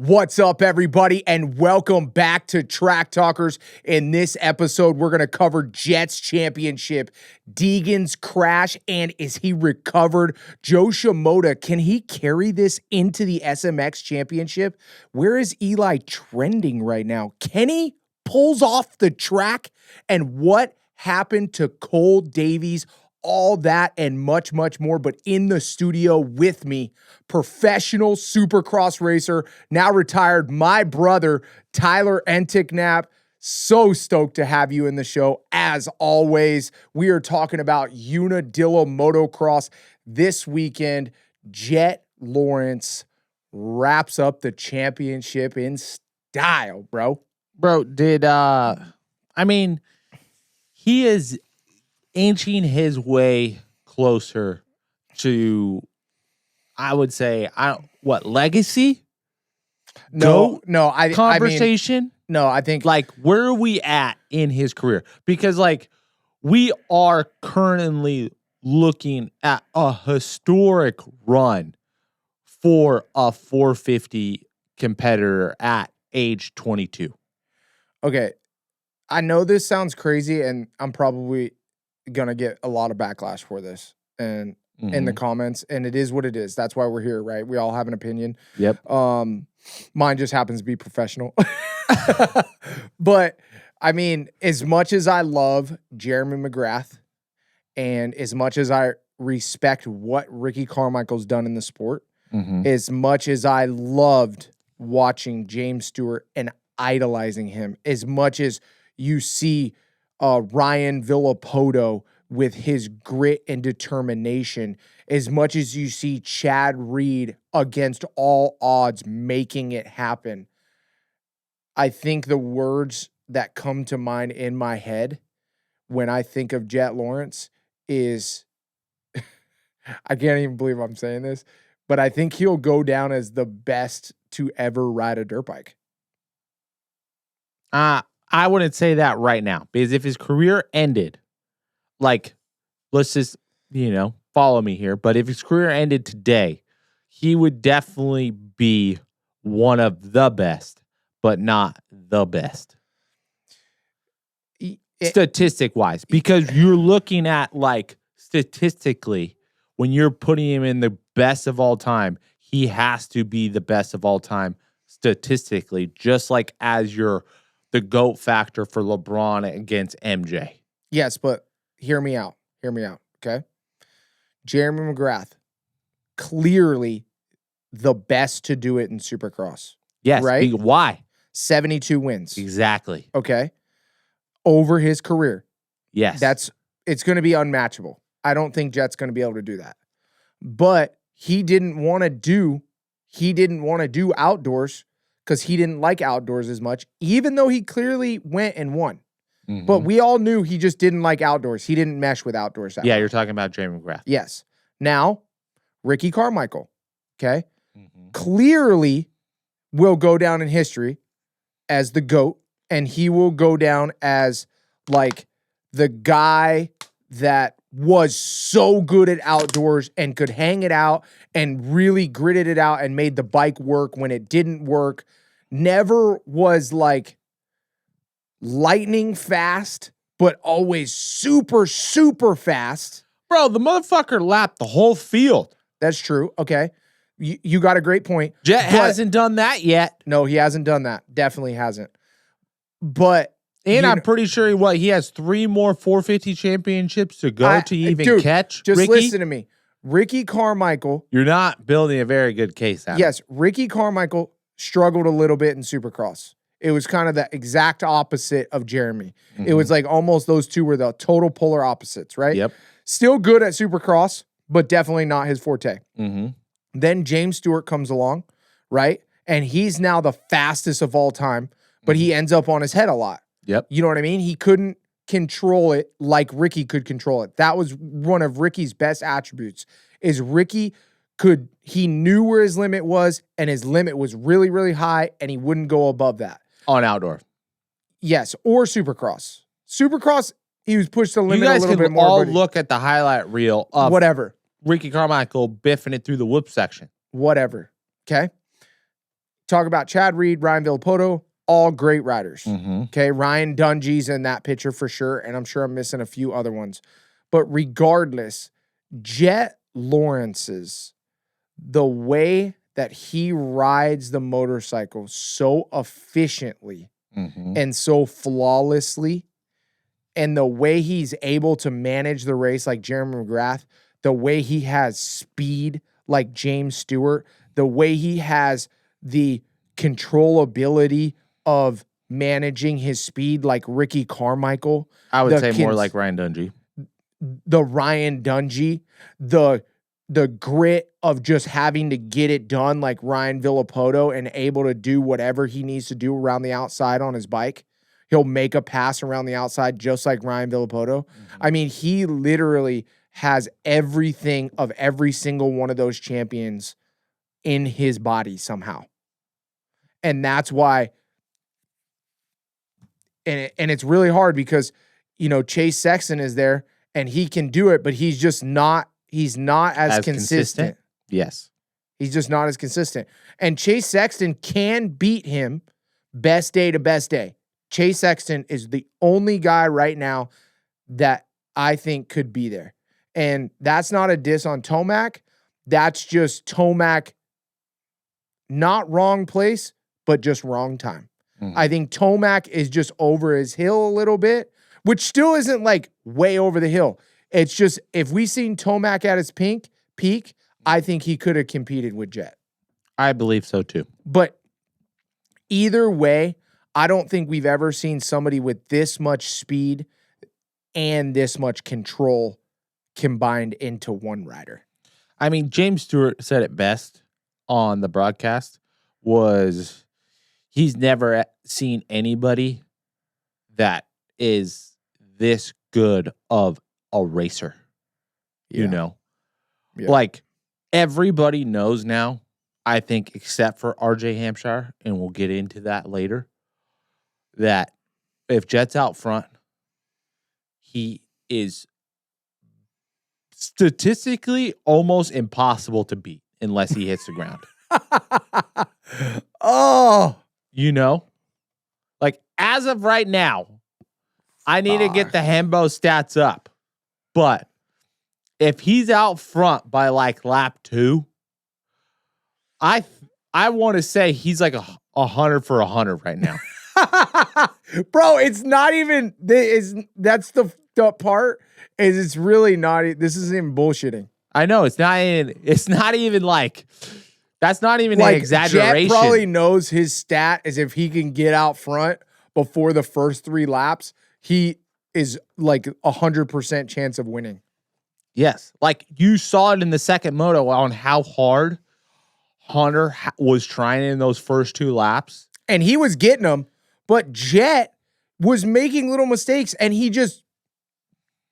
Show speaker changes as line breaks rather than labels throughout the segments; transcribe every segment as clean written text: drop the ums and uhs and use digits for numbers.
What's up, everybody, and welcome back to Track Talkers. In this episode, we're going to cover Jett's championship, Deegan's crash, and is he recovered? Jo Shimoda, can he carry this into the SMX championship? Where is Eli trending right now? Kenny pulls off the track, and what happened to Cole Davies? All that and much, much more. But in the studio with me, professional supercross racer, now retired, my brother, Tyler Enticknap. So stoked to have you in the show. As always, we are talking about Unadilla Motocross this weekend. Jett Lawrence wraps up the championship in style, bro.
Bro, he is inching his way closer to, I would say, legacy?
No,
conversation?
I think
like, where are we at in his career? Because we are currently looking at a historic run for a 450 competitor at age 22.
Okay, I know this sounds crazy, and I'm probably gonna get a lot of backlash for this and in the comments, and it is what it is. That's why we're here, right? We all have an opinion.
Yep.
Mine just happens to be professional. But I mean, as much as I love Jeremy McGrath and as much as I respect what Ricky Carmichael's done in the sport, as much as I loved watching James Stewart and idolizing him, as much as you see Ryan Villapoto with his grit and determination, as much as you see Chad Reed against all odds making it happen, I think the words that come to mind in my head when I think of Jett Lawrence is, I can't even believe I'm saying this, but I think he'll go down as the best to ever ride a dirt bike.
I wouldn't say that right now, because if his career ended, let's just, follow me here. But if his career ended today, he would definitely be one of the best, but not the best. Statistic wise, because you're looking at statistically, when you're putting him in the best of all time, he has to be the best of all time statistically, just like as the GOAT factor for LeBron against MJ.
Yes, but hear me out, okay? Jeremy McGrath, clearly the best to do it in Supercross.
Yes,
right?
Why?
72 wins.
Exactly.
Okay? Over his career.
Yes.
It's going to be unmatchable. I don't think Jett's going to be able to do that. But he didn't want to do outdoors because he didn't like outdoors as much, even though he clearly went and won. But we all knew he just didn't like outdoors. He didn't mesh with outdoors.
Yeah, you're talking about Jeremy McGrath.
Yes. Now, Ricky Carmichael, okay, clearly will go down in history as the GOAT, and he will go down as, the guy that was so good at outdoors and could hang it out and really gritted it out and made the bike work when it didn't work. Never was lightning fast, but always super, super fast.
Bro, the motherfucker lapped the whole field.
That's true. Okay. You got a great point.
Jett hasn't done that yet.
No, he hasn't done that. Definitely hasn't. But
I'm pretty sure he has 3 more 450 championships to go to even catch.
Just
Ricky.
Listen to me. Ricky Carmichael.
You're not building a very good case out.
Yes, Ricky Carmichael struggled a little bit in Supercross. It was kind of the exact opposite of Jeremy. It was almost those two were the total polar opposites, right?
Yep.
Still good at Supercross, but definitely not his forte. Then James Stewart comes along, right? And he's now the fastest of all time, but he ends up on his head a lot.
Yep.
You know what I mean? He couldn't control it like Ricky could control it. That was one of Ricky's best attributes, is he knew where his limit was, and his limit was really, really high, and he wouldn't go above that.
On outdoor.
Yes, or Supercross. Supercross, he was pushed to the limit a little bit more.
You guys can all look at the highlight reel of
whatever.
Ricky Carmichael biffing it through the whoop section.
Whatever. Okay? talk about Chad Reed, Ryan Villapoto, all great riders.
Mm-hmm.
Okay, Ryan Dungey's in that picture for sure, and I'm sure I'm missing a few other ones. But regardless, Jett Lawrence's, the way that he rides the motorcycle so efficiently and so flawlessly, and the way he's able to manage the race like Jeremy McGrath, the way he has speed like James Stewart, the way he has the controllability of managing his speed like Ricky Carmichael.
I would say more like Ryan Dungey.
The Ryan Dungey, the grit of just having to get it done like Ryan Villapoto and able to do whatever he needs to do around the outside on his bike. He'll make a pass around the outside just like Ryan Villapoto. I mean, he literally has everything of every single one of those champions in his body somehow. And that's why, and it's really hard because, you know, Chase Sexton is there and he can do it, but he's just not, he's not as consistent.
Yes.
He's just not as consistent. And Chase Sexton can beat him best day to best day. Chase Sexton is the only guy right now that I think could be there. And that's not a diss on Tomac. That's just Tomac, not wrong place, but just wrong time. I think Tomac is just over his hill a little bit, which still isn't like way over the hill. It's just, if we seen Tomac at his peak, I think he could have competed with Jett.
I believe so too.
But either way, I don't think we've ever seen somebody with this much speed and this much control combined into one rider.
I mean, James Stewart said it best on the broadcast was he's never seen anybody that is this good of a racer. You know? Yeah. Like, everybody knows now, I think, except for RJ Hampshire, and we'll get into that later, that if Jett's out front, he is statistically almost impossible to beat unless he hits the ground.
Oh,
you know, like as of right now, I need to get the Hembo stats up, but if he's out front by like lap 2, I want to say he's like 100 for 100 right now.
Bro, it's not even that's the part is it's really not, this isn't even bullshitting.
I know it's not even like that's not even like an exaggeration.
Jett probably knows his stat is if he can get out front before the first 3 laps, he is like 100% chance of winning.
Yes. Like you saw it in the second moto on how hard Hunter was trying in those first 2 laps.
And he was getting them, but Jett was making little mistakes and he just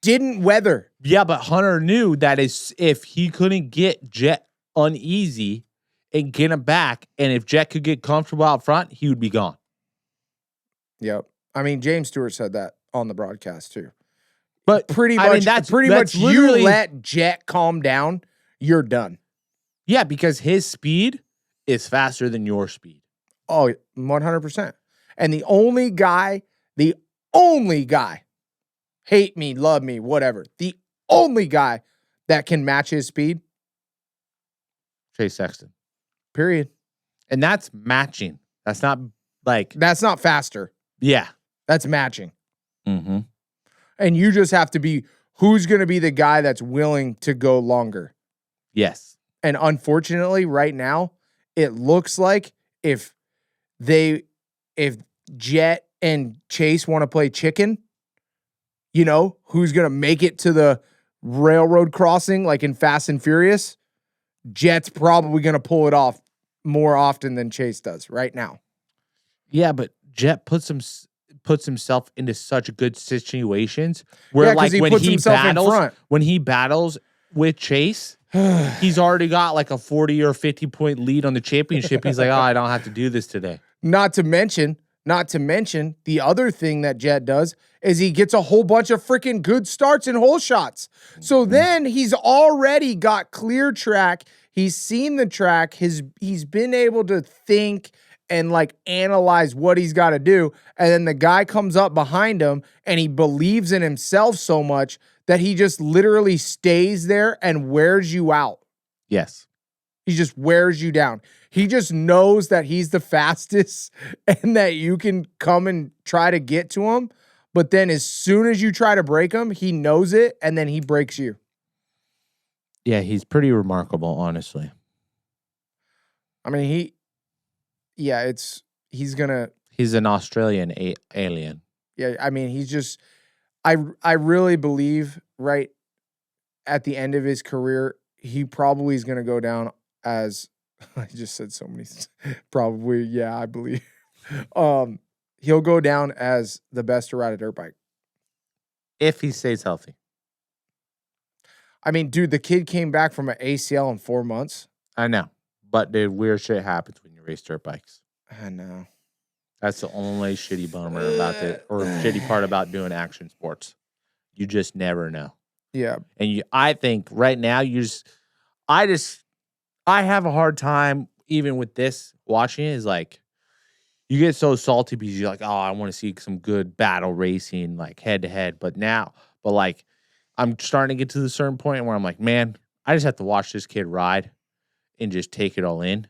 didn't weather.
Yeah, but Hunter knew that if he couldn't get Jett uneasy and get him back, and if Jett could get comfortable out front, he would be gone.
Yep. I mean, James Stewart said that on the broadcast too.
But
pretty much, that's you let Jett calm down, you're done.
Yeah, because his speed is faster than your speed.
Oh, 100%. And the only guy, hate me, love me, whatever, the only guy that can match his speed,
Chase Sexton.
Period.
And that's matching. That's not like...
That's not faster.
Yeah.
That's matching.
Mm-hmm.
And you just have to be, who's going to be the guy that's willing to go longer?
Yes.
And unfortunately, right now, it looks like if Jett and Chase want to play chicken, you know, who's going to make it to the railroad crossing like in Fast and Furious, Jett's probably going to pull it off more often than Chase does right now.
Yeah, but Jett puts himself into such good situations where like when he battles with Chase, he's already got like a 40 or 50 point lead on the championship. He's like, oh, I don't have to do this today. Not to mention the other thing that Jett does is he gets a whole bunch of freaking good starts and hole shots. So then he's already got clear track. He's seen the track. He's been able to think
and like analyze what he's got to do. And then the guy comes up behind him and he believes in himself so much that he just literally stays there and wears you out.
Yes.
He just wears you down. He just knows that he's the fastest and that you can come and try to get to him. But then as soon as you try to break him, he knows it and then he breaks you.
Yeah, he's pretty remarkable, honestly.
I mean, he's
an Australian alien.
Yeah, I mean, he's just, I really believe right at the end of his career, he probably is going to go down as, I just said so many, probably, yeah, I believe. He'll go down as the best to ride a dirt bike.
If he stays healthy.
I mean, dude, the kid came back from an ACL in 4 months.
I know. But dude, weird shit happens when you race dirt bikes.
I know.
That's the only shitty bummer about it, or shitty part about doing action sports. You just never know.
Yeah.
And I think right now I have a hard time even with this watching it. Is like you get so salty because you're like, oh, I want to see some good battle racing, like head to head. But like I'm starting to get to the certain point where I'm like, man, I just have to watch this kid ride and just take it all in.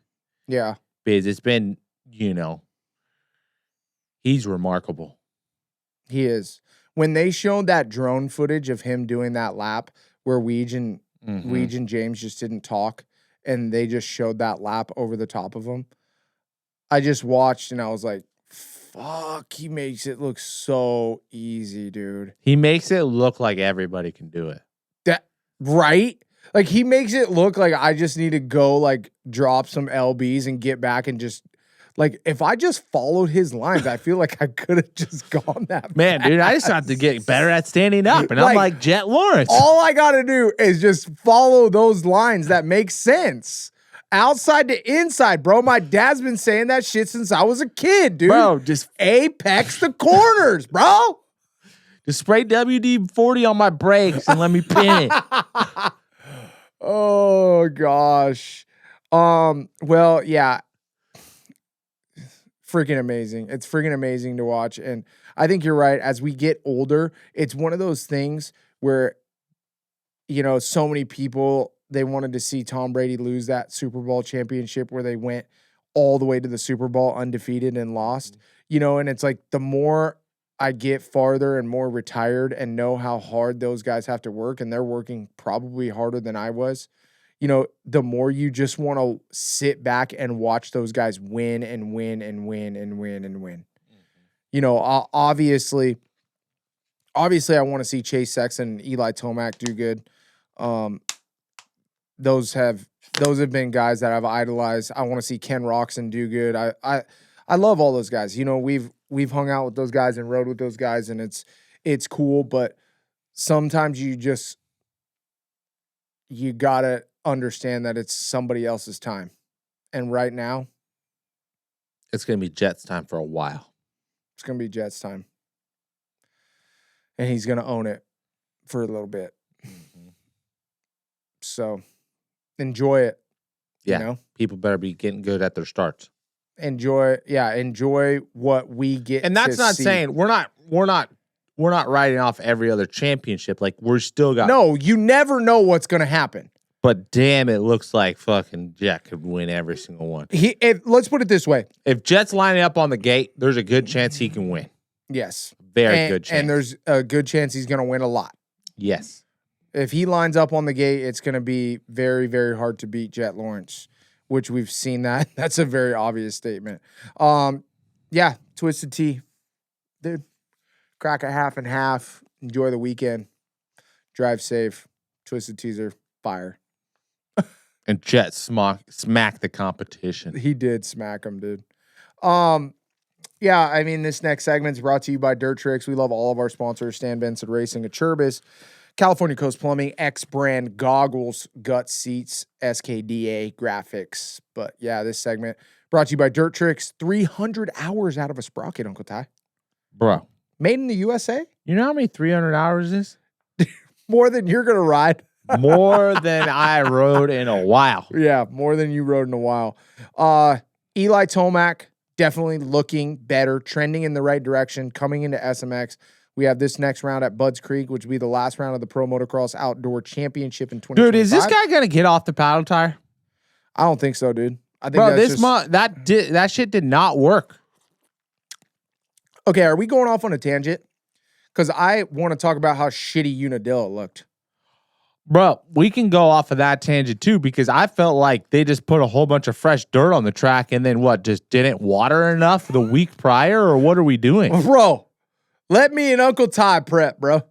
Yeah.
Because it's been, he's remarkable.
He is. When they showed that drone footage of him doing that lap where Weege and James just didn't talk and they just showed that lap over the top of him, I just watched and I was like, fuck, he makes it look so easy, dude.
He makes it look like everybody can do it.
Right? Like, he makes it look like I just need to go, like, drop some LBs and get back and just, like, if I just followed his lines, I feel like I could have just gone that
Man,
fast.
dude, I just have to get better at standing up. And I'm like Jett Lawrence.
All I got to do is just follow those lines that make sense. Outside to inside, bro. My dad's been saying that shit since I was a kid, dude.
Bro, just
apex the corners, bro.
Just spray WD-40 on my brakes and let me pin it.
Oh gosh. Well, yeah. Freaking amazing. It's freaking amazing to watch. And I think you're right. As we get older, it's one of those things where, so many people, they wanted to see Tom Brady lose that Super Bowl championship where they went all the way to the Super Bowl undefeated and lost, and it's like the more I get farther and more retired and know how hard those guys have to work, and they're working probably harder than I was, the more you just want to sit back and watch those guys win and win and win and win and win. Obviously I want to see Chase Sexton and Eli Tomac do good. Those have been guys that I've idolized. I want to see Ken Roczen do good. I love all those guys. We've hung out with those guys and rode with those guys, and it's cool, but sometimes you gotta understand that it's somebody else's time. And right now,
it's gonna be Jett's time for a while.
It's gonna be Jett's time. And he's gonna own it for a little bit. Mm-hmm. So enjoy it.
Yeah. People better be getting good at their starts.
Enjoy what we get.
And that's not saying we're not riding off every other championship. Like, we're still got.
No, you never know what's going to happen.
But damn, it looks like fucking Jett could win every single one.
Let's put it this way.
If Jett's lining up on the gate, there's a good chance he can win.
Yes.
Very good chance.
And there's a good chance he's going to win a lot.
Yes.
If he lines up on the gate, it's going to be very, very hard to beat Jett Lawrence, which we've seen that. That's a very obvious statement. Yeah, Twisted Tea. Dude, crack a half and half. Enjoy the weekend. Drive safe. Twisted Teas are fire.
And Jett smacked the competition.
He did smack him, dude. Yeah, I mean, this next segment is brought to you by Dirt Tricks. We love all of our sponsors, Stan Benson Racing, Aturbis, California Coast Plumbing, X-Brand Goggles, Gut Seats, SKDA Graphics. But yeah, this segment brought to you by Dirt Tricks. 300 hours out of a sprocket, Uncle Ty.
Bro.
Made in the USA?
You know how many 300 hours is?
More than you're going to ride.
More than I rode in a while.
Yeah, more than you rode in a while. Eli Tomac, definitely looking better, trending in the right direction, coming into SMX. We have this next round at Budds Creek, which will be the last round of the Pro Motocross Outdoor Championship in 2025.
Dude, is this guy going to get off the paddle tire?
I don't think so, dude. I think
Bro,
that's
that shit did not work.
Okay, are we going off on a tangent? Because I want to talk about how shitty Unadilla looked.
Bro, we can go off of that tangent too, because I felt like they just put a whole bunch of fresh dirt on the track and then just didn't water enough the week prior, or what are we doing?
Bro, let me and Uncle Ty prep, bro.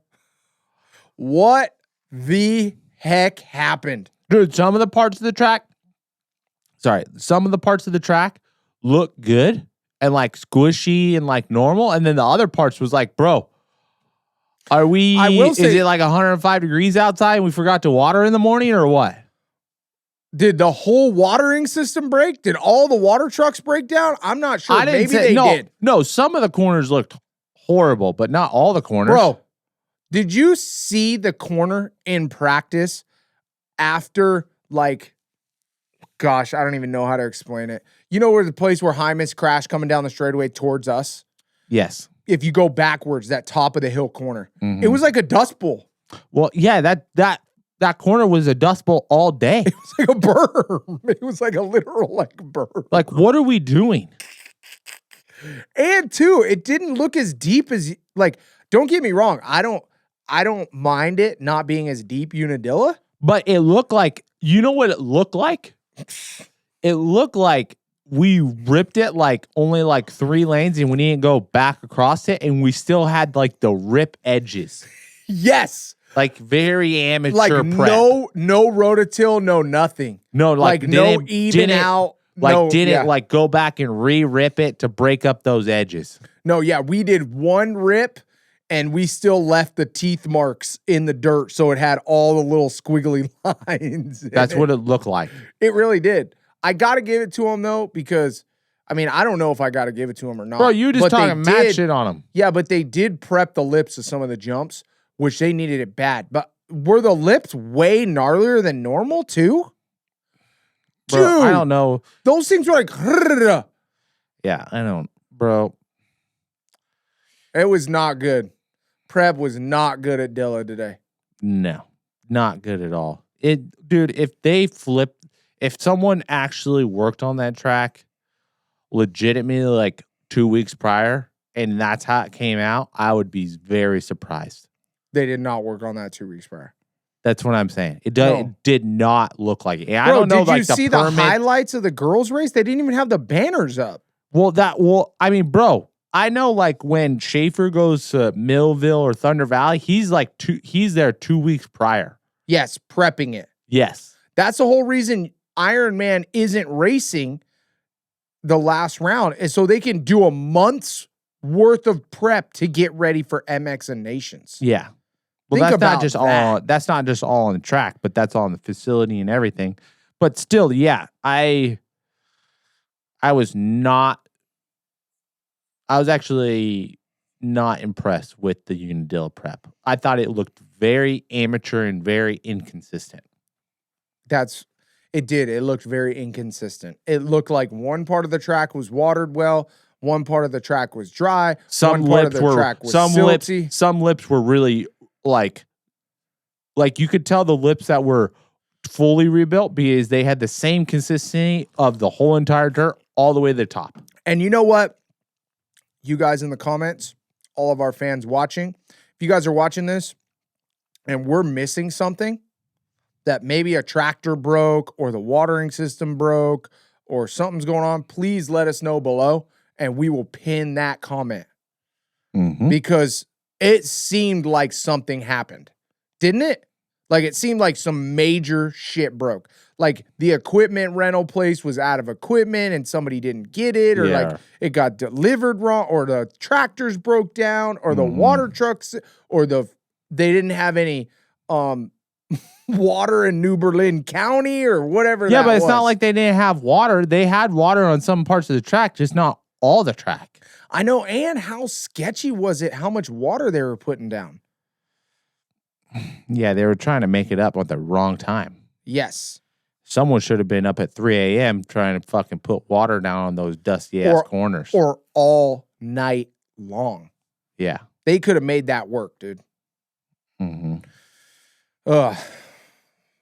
What the heck happened?
Dude, some of the parts of the track look good and like squishy and like normal, and then the other parts was like, bro, is it like 105 degrees outside and we forgot to water in the morning, or what?
Did the whole watering system break? Did all the water trucks break down? I'm not sure. Maybe they did.
No, some of the corners looked horrible, but not all the corners.
Bro, did you see the corner in practice after, like, gosh, I don't even know how to explain it. You know where the place where Hymas crashed coming down the straightaway towards us?
Yes.
If you go backwards, that top of the hill corner. It was like a dust bowl.
Well, yeah, that corner was a dust bowl all day.
It was like a berm. It was like a literal like berm.
Like, what are we doing?
And two, it didn't look as deep as, like, don't get me wrong. I don't mind it not being as deep, Unadilla.
But it looked like, you know what it looked like? It looked like we ripped it like only like 3 lanes and we didn't go back across it, and we still had like the rip edges.
Yes.
Like very amateur
like
prep.
no rototill, no nothing.
No, like
no even out.
Like like go back and re-rip it to break up those edges.
No, yeah, we did one rip and we still left the teeth marks in the dirt, so it had all the little squiggly lines.
That's what it looked like.
It really did. I got to give it to him, though, because, I mean, I don't know if I got to give it to him or not.
Bro, you just talking mad shit on him.
Yeah, but they did prep the lips of some of the jumps, which they needed it bad. But were the lips way gnarlier than normal, too?
Bro,
Dude,
I don't know.
Those things were like,
yeah, I don't, bro.
It was not good. Prep was not good at Dilla today.
No, not good at all. Dude, if someone actually worked on that track legitimately like 2 weeks prior and that's how it came out, I would be very surprised.
They did not work on that 2 weeks prior.
That's what I'm saying. It did not look like it. I
Bro,
don't know.
Did
like
you see the highlights of the girls' race? They didn't even have the banners up.
I mean, bro, I know like when Schaefer goes to Millville or Thunder Valley, he's there 2 weeks prior.
Yes, prepping it.
Yes.
That's the whole reason Iron Man isn't racing the last round, is so they can do a month's worth of prep to get ready for MX and Nations.
Yeah. Well, that's not just all on the track, but that's all on the facility and everything. But still, yeah, I was actually not impressed with the Unadilla prep. I thought it looked very amateur and very inconsistent.
It did. It looked very inconsistent. It looked like one part of the track was watered well, one part of the track was dry,
some lips were really like you could tell the lips that were fully rebuilt because they had the same consistency of the whole entire dirt all the way to the top.
And you know what? You guys in the comments, all of our fans watching, if you guys are watching this and we're missing something, that maybe a tractor broke or the watering system broke or something's going on, please let us know below and we will pin that comment. Because it seemed like something happened, didn't it? Like it seemed like some major shit broke. Like the equipment rental place was out of equipment and somebody didn't get it, or like it got delivered wrong, or the tractors broke down, or the water trucks, or they didn't have any water in New Berlin County or whatever.
Yeah, but it's not like they didn't have water. They had water on some parts of the track, just not all the track.
I know. And how sketchy was it? How much water they were putting down?
Yeah, they were trying to make it up at the wrong time.
Yes.
someone should have been up at 3 a.m. trying to fucking put water down on those dusty-ass corners.
Or all night long.
Yeah.
They could have made that work, dude.
Mm-hmm.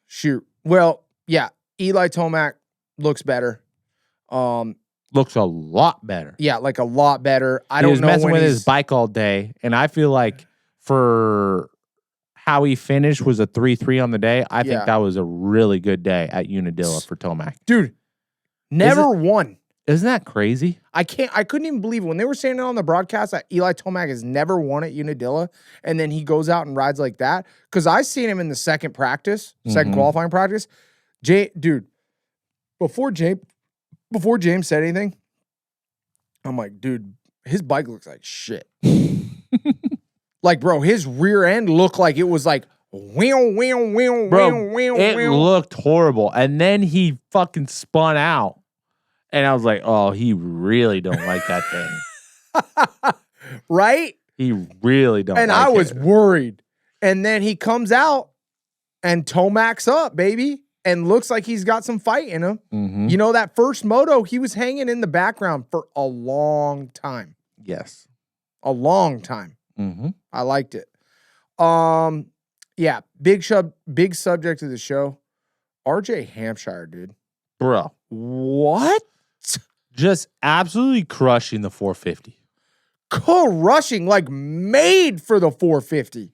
Shoot. Well, yeah, Eli Tomac looks better.
Looks a lot better.
Yeah, like a lot better.
He was messing with his bike all day, and I feel like for how he finished was a 3-3 on the day. I think that was a really good day at Unadilla for Tomac.
Dude, never won.
Isn't that crazy?
I couldn't even believe it. When they were saying it on the broadcast that Eli Tomac has never won at Unadilla, and then he goes out and rides like that. Because I seen him in the second qualifying practice. Dude, before James said anything, I'm like, dude, his bike looks like shit. Like, bro, his rear end looked like it was like,
it looked horrible. And then he fucking spun out. And I was like, oh, he really don't like that thing.
Right?
He really don't
and
like
I was
it.
worried. And then he comes out and Tomac's up, baby. And looks like he's got some fight in him.
Mm-hmm.
You know, that first moto, he was hanging in the background for a long time.
Yes.
A long time.
Mm-hmm.
I liked it. Yeah, big subject of the show. RJ Hampshire, dude.
Bro.
What?
Just absolutely crushing the 450.
Crushing, like made for the 450,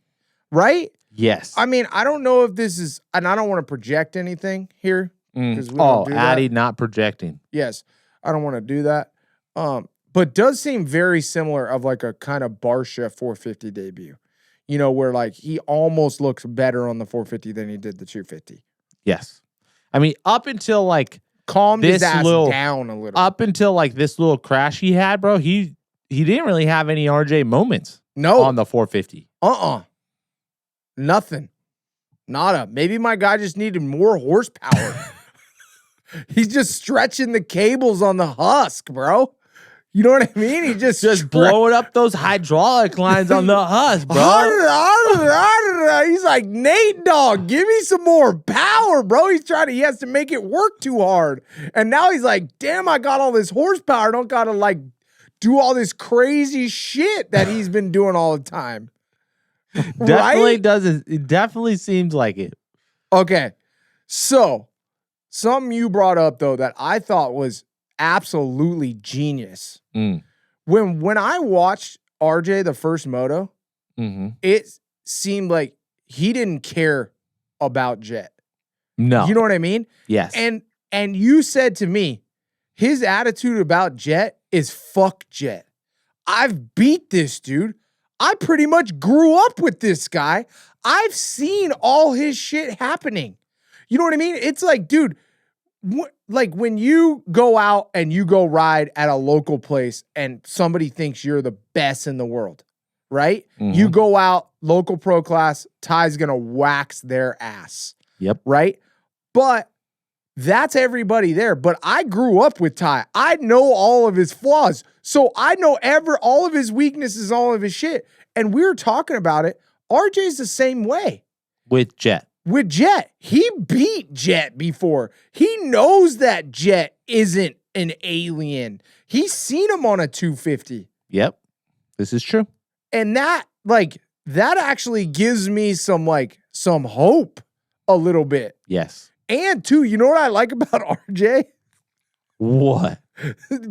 right?
Yes.
I mean, I don't know if this is, and I don't want to project anything here.
Addy not projecting.
Yes, I don't want to do that. But does seem very similar of like a kind of Barsha 450 debut. You know, where like he almost looks better on the 450 than he did the 250.
Yes. I mean, up until like
calmed his ass down a little.
Up until like this little crash he had, bro, he didn't really have any RJ moments.
No.
On the 450.
Nothing. Nada. Maybe my guy just needed more horsepower. He's just stretching the cables on the husk, bro. You know what I mean? He just
blowing up those hydraulic lines on the husk, bro.
He's like, Nate, dog, give me some more power, bro. He has to make it work too hard. And now he's like, damn, I got all this horsepower. I don't got to like do all this crazy shit that he's been doing all the time.
Definitely doesn't. It definitely seems like it.
Okay. So, something you brought up, though, that I thought was absolutely genius. When I watched RJ the first moto, it seemed like he didn't care about Jett.
No.
You know what I mean?
Yes.
And you said to me, his attitude about Jett is fuck Jett. I've beat this dude. I pretty much grew up with this guy. I've seen all his shit happening. You know what I mean? It's like, dude, like when you go out and you go ride at a local place and somebody thinks you're the best in the world, right? You go out, local pro class, Ty's going to wax their ass.
Yep.
Right? But that's everybody there. But I grew up with Ty. I know all of his flaws. So I know all of his weaknesses, all of his shit. And we were talking about it. RJ's the same way.
With Jett.
With Jett. He beat Jett before. He knows that Jett isn't an alien. He's seen him on a 250.
Yep. This is true.
And that actually gives me some hope a little bit.
Yes.
And too, you know what I like about RJ?
What?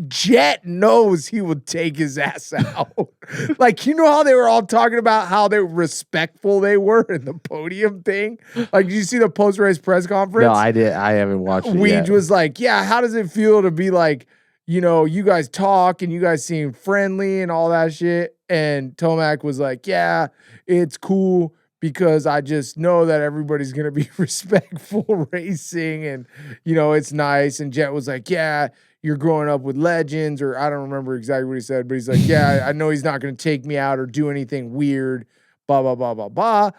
Jett knows he would take his ass out. Like, you know how they were all talking about how respectful they were in the podium thing? Like, did you see the post-race press conference?
No, I did. I haven't watched it yet.
Weege was like, yeah, how does it feel to be like, you know, you guys talk and you guys seem friendly and all that shit? And Tomac was like, yeah, it's cool because I just know that everybody's going to be respectful racing and, you know, it's nice. And Jett was like, yeah, you're growing up with legends, or I don't remember exactly what he said, but he's like, yeah, I know he's not going to take me out or do anything weird, blah, blah, blah, blah, blah.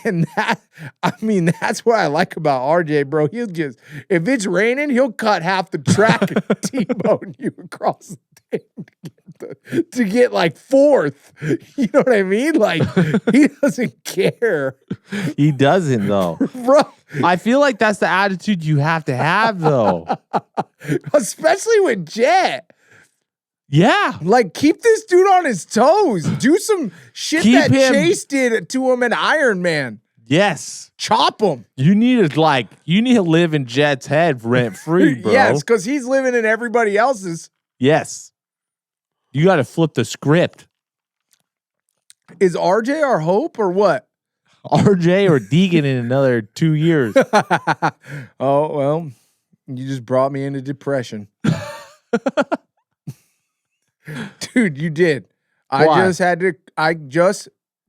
And that's what I like about RJ, bro. He'll just, if it's raining, he'll cut half the track and T-bone you across the thing. to get like fourth. You know what I mean? Like, he doesn't care.
He doesn't, though.
Bro.
I feel like that's the attitude you have to have, though.
Especially with Jett.
Yeah.
Like, keep this dude on his toes. Do some shit Chase did to him in Iron Man.
Yes.
Chop him.
You need to live in Jett's head rent free, bro.
Yes, because he's living in everybody else's.
Yes. You got to flip the script.
Is RJ our hope or what?
RJ or Deegan in another 2 years.
Oh, well, you just brought me into depression. Dude, you did.
Why?
I just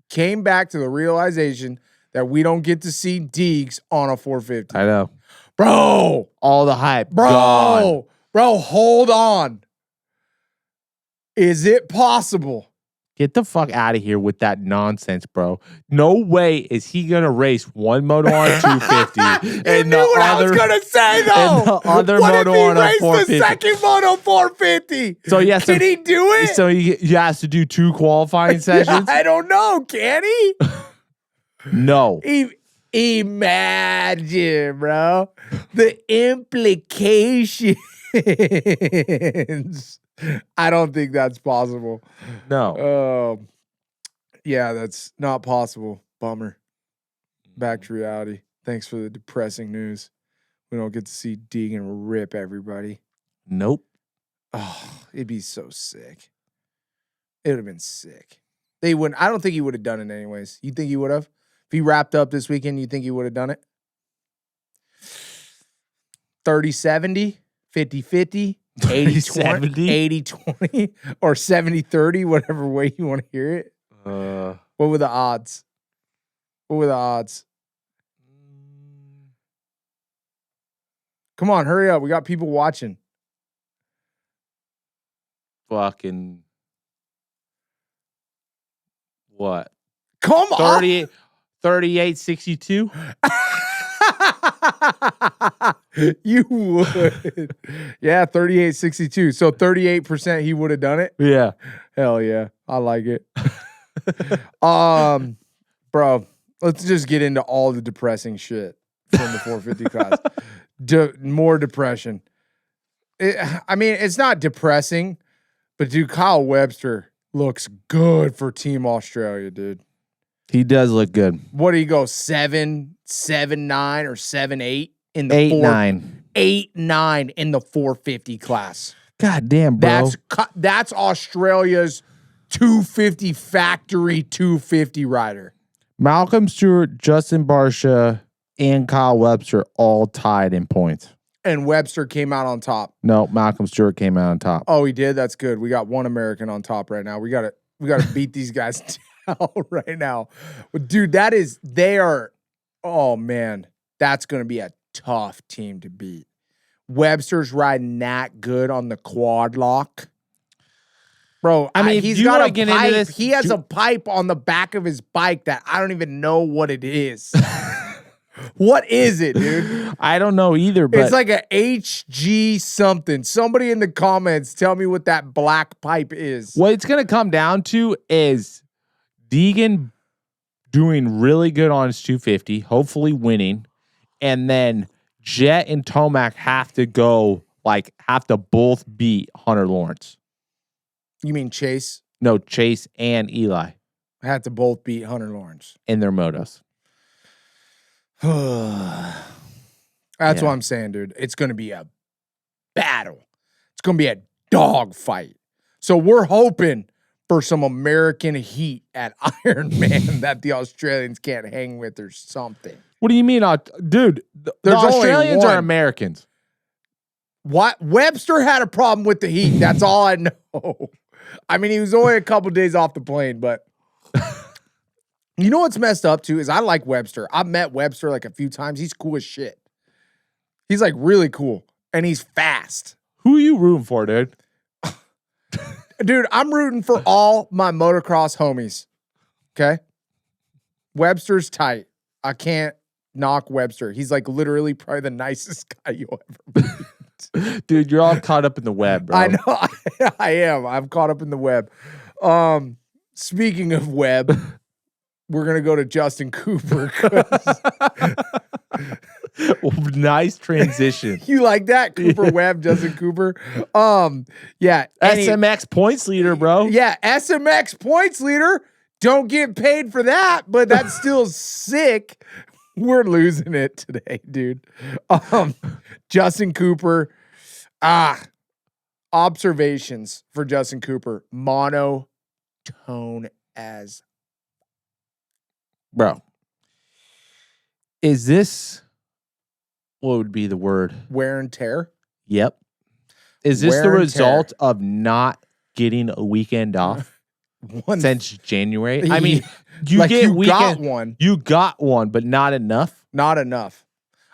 came back to the realization that we don't get to see Deegs on a 450.
I know.
Bro.
All the hype. Gone.
Bro, hold on. Is it possible?
Get the fuck out of here with that nonsense, bro. No way is he going to race one moto on 250.
and knew what I was going to say, though.
And the other
what
moto
if he
on a
raced
450?
the second moto 450?
So, yes.
Can he do it?
So, he has to do 2 qualifying sessions?
I don't know. Can he?
No.
Imagine, bro. The implications. I don't think that's possible.
No.
Yeah, that's not possible. Bummer. Back to reality. Thanks for the depressing news. We don't get to see Deegan rip everybody.
Nope.
Oh, it'd be so sick. It would have been sick. They wouldn't. I don't think he would have done it anyways. You think he would have? If he wrapped up this weekend, you think he would have done it? 30-70, 50-50, 80-20, 80-20, or 70-30, whatever way you want to hear it. What were the odds? What were the odds? Come on, hurry up. We got people watching.
Fucking what?
Come on.
38-62?
You would. Yeah, 38-62. So 38% he would have done it?
Yeah.
Hell yeah. I like it. Bro, let's just get into all the depressing shit from the 450 class. More depression. I mean, it's not depressing, but dude, Kyle Webster looks good for Team Australia, dude.
He does look good.
What do you go, 7-9 or 7-8 in the
8-9.
8-9 in the 450 class.
God damn, bro.
That's Australia's 250 factory 250 rider.
Malcolm Stewart, Justin Barsha, and Kyle Webster all tied in points.
And Webster came out on top.
No, Malcolm Stewart came out on top.
Oh, he did? That's good. We got one American on top right now. We gotta beat these guys down right now. But dude, oh man, that's gonna be a tough team to beat. Webster's riding that good on the quad lock. Bro, I mean, he's got a pipe. He has a pipe on the back of his bike that I don't even know what it is. What is it, dude?
I don't know either, but
it's like a HG something. Somebody in the comments tell me what that black pipe is.
What it's going to come down to is Deegan doing really good on his 250, hopefully winning, and then Jett and Tomac have to both beat Hunter Lawrence.
You mean Chase?
No, Chase and Eli.
Had to both beat Hunter Lawrence
in their motos.
That's what I'm saying, dude. It's going to be a battle. It's going to be a dog fight. So we're hoping for some American heat at Iron Man that the Australians can't hang with or something.
What do you mean? Dude, the Australians are Americans.
What? Webster had a problem with the heat. That's all I know. I mean, he was only a couple days off the plane, but you know what's messed up too is I like Webster. I've met Webster like a few times. He's cool as shit. He's like really cool and he's fast.
Who are you rooting for, dude?
Dude, I'm rooting for all my motocross homies. Okay? Webster's tight. I can't knock Webster. He's like literally probably the nicest guy you'll ever meet.
Dude, you're all caught up in the web, bro.
I know. I am. I'm caught up in the web. Speaking of web, we're going to go to Justin Cooper.
Nice transition.
You like that? Cooper Webb, Justin Cooper. Yeah.
SMX points leader, bro.
Yeah, SMX points leader. Don't get paid for that, but that's still sick. We're losing it today, dude. Justin Cooper. Observations for Justin Cooper. Monotone as.
Bro. Is this, what would be the word?
Wear and tear?
Yep. Is this
Wear
the
and
result of not getting a weekend off since January? I mean, you
like
get
you
weekend.
got one.
You got one, but not enough.
Not enough.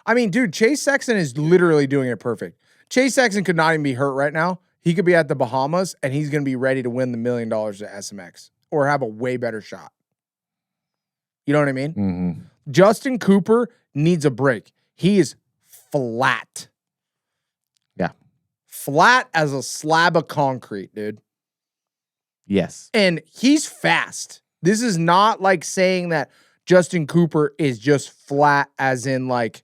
I mean, dude, Chase Sexton is literally doing it perfect. Chase Sexton could not even be hurt right now. He could be at the Bahamas, and he's going to be ready to win the $1 million at SMX or have a way better shot. You know what I mean?
Mm-hmm.
Justin Cooper needs a break. He is flat.
Yeah.
Flat as a slab of concrete, dude.
Yes.
And he's fast. This is not like saying that Justin Cooper is just flat as in like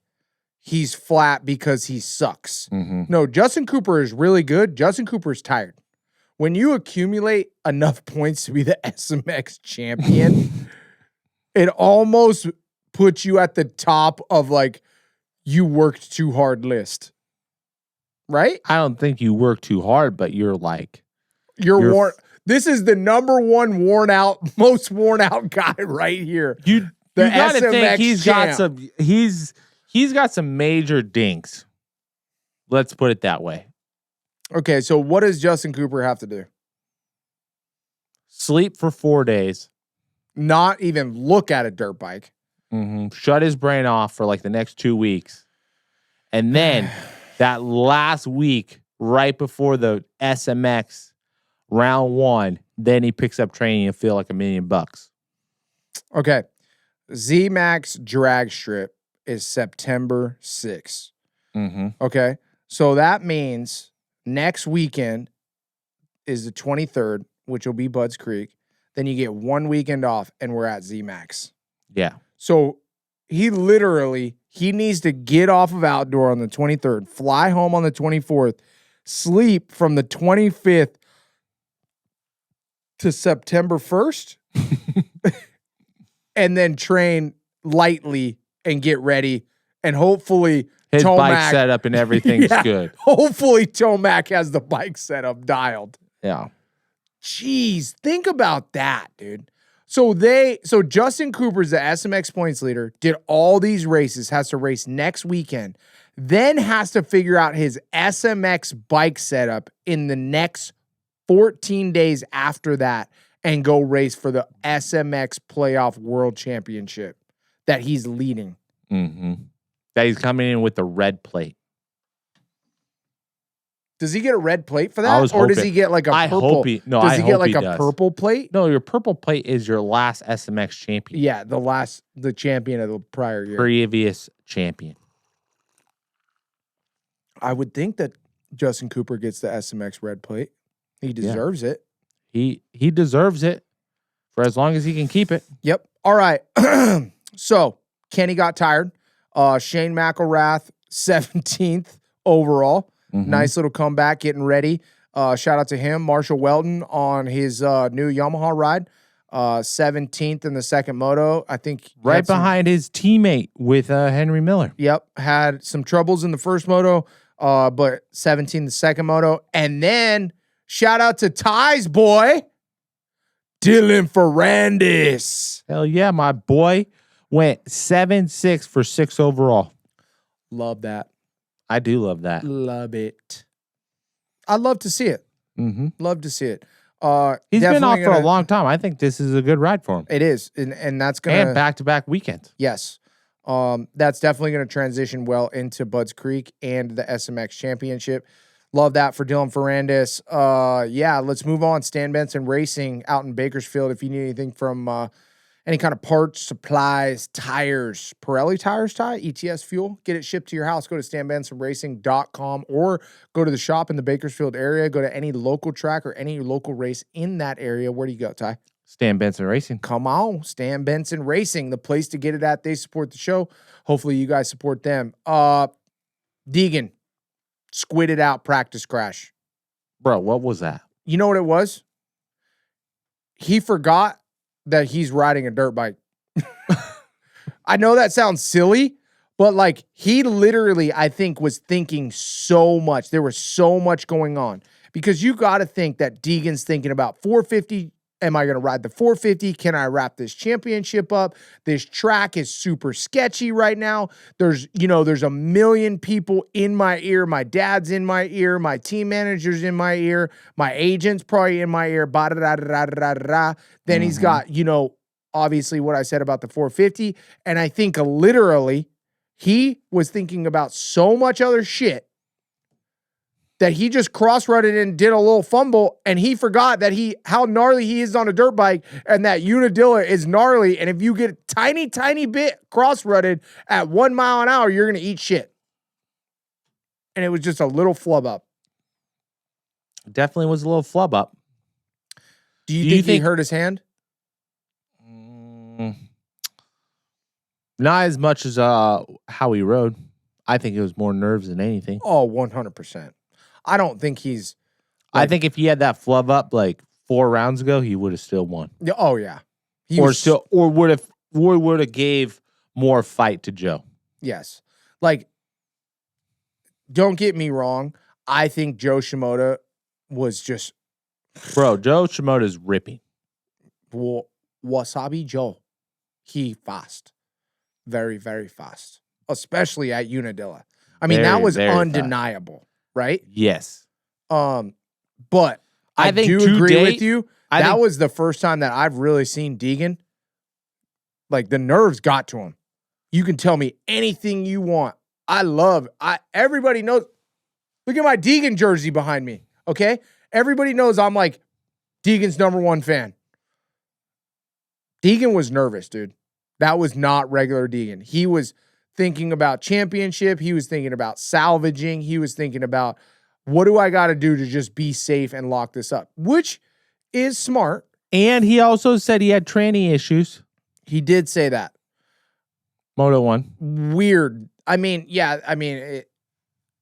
he's flat because he sucks.
Mm-hmm.
No, Justin Cooper is really good. Justin Cooper is tired. When you accumulate enough points to be the SMX champion, it almost puts you at the top of like you worked too hard list. Right?
I don't think you work too hard, but you're like
you're worn. This is the number one most worn out guy right here.
You gotta think he's got some major dinks. Let's put it that way.
Okay, so what does Justin Cooper have to do?
Sleep for 4 days.
Not even look at a dirt bike.
Mm-hmm. Shut his brain off for like the next 2 weeks. And then that last week, right before the SMX round 1, then he picks up training and feel like $1 million.
Okay. Z-Max drag strip is September 6th.
Mm-hmm.
Okay. So that means next weekend is the 23rd, which will be Budds Creek. Then you get 1 weekend off and we're at Z-Max.
Yeah.
So he needs to get off of outdoor on the 23rd, fly home on the 24th, sleep from the 25th to September 1st, and then train lightly and get ready. And hopefully
his
Tomac,
bike setup and everything's good.
Hopefully Tomac has the bike setup dialed.
Yeah.
Jeez, think about that, dude. So Justin Cooper's the SMX points leader, did all these races, has to race next weekend, then has to figure out his SMX bike setup in the next 14 days after that and go race for the SMX Playoff World Championship that he's leading.
Mm-hmm. That he's coming in with the red plate.
Does he get a red plate for that? Or
hoping.
Does he get like a purple?
Does he get like
a purple plate?
No, your purple plate is your last SMX champion.
Yeah, the champion of the prior year.
Previous champion.
I would think that Justin Cooper gets the SMX red plate. He deserves it.
He deserves it for as long as he can keep it.
Yep. All right. So Kenny got tired. Shane McElrath, 17th overall.
Mm-hmm.
Nice little comeback, getting ready. Shout out to him. Marshall Weldon on his new Yamaha ride. 17th in the second moto. I think
right behind his teammate with Henry Miller.
Yep. Had some troubles in the first moto, but 17th the second moto. And then shout out to Ty's boy, Dylan Ferrandis.
Hell yeah, my boy went 7-6 for 6 overall.
Love that.
I do love that.
Love it. I love to see it.
Mm-hmm.
Love to see it.
He's been off for a long time. I think this is a good ride for him.
It is. And that's going to...
And back-to-back weekends.
Yes. That's definitely going to transition well into Budds Creek and the SMX Championship. Love that for Dylan Ferrandis. Yeah, let's move on. Stan Benson Racing out in Bakersfield. If you need anything from Any kind of parts, supplies, tires, Pirelli tires, ETS fuel, get it shipped to your house. Go to stanbensonracing.com or go to the shop in the Bakersfield area. Go to any local track or any local race in that area. Where do you go, Ty?
Stan Benson Racing.
Come on, Stan Benson Racing, the place to get it at. They support the show. Hopefully you guys support them. Deegan, squidded out practice crash.
Bro, what was that?
You know what it was? He forgot that he's riding a dirt bike. I know that sounds silly, but like he literally, I think, was thinking so much. There was so much going on because you got to think that Deegan's thinking about 450. Am I going to ride the 450? Can I wrap this championship up? This track is super sketchy right now. There's a million people in my ear. My dad's in my ear. My team manager's in my ear. My agent's probably in my ear. Then he's got, obviously what I said about the 450. And I think literally he was thinking about so much other shit that he just cross-rutted and did a little fumble, and he forgot that how gnarly he is on a dirt bike, and that Unadilla is gnarly, and if you get a tiny, tiny bit cross-rutted at 1 mile an hour, you're going to eat shit. And it was just a little flub up.
Definitely was a little flub up.
Do you think he hurt his hand?
Not as much as how he rode. I think it was more nerves than anything.
Oh, 100%. I don't think he's...
I think if he had that flub up like 4 rounds ago, he would have still won.
Oh, yeah.
Or would have gave more fight to Joe.
Yes. Like, don't get me wrong. I think Joe Shimoda was just...
Bro, Joe Shimoda's ripping.
WASABI Jo. He fast. Very, very fast. Especially at Unadilla. I mean, that was undeniable. Fast. Right?
Yes.
But I think do agree with you. That was the first time that I've really seen Deegan. Like, the nerves got to him. You can tell me anything you want. Everybody knows. Look at my Deegan jersey behind me. Okay? Everybody knows I'm like Deegan's #1 fan. Deegan was nervous, dude. That was not regular Deegan. He was thinking about championship. He was thinking about salvaging. He was thinking about, what do I got to do to just be safe and lock this up? Which is smart.
And he also said he had tranny issues.
He did say that.
Moto 1.
Weird. I mean, yeah,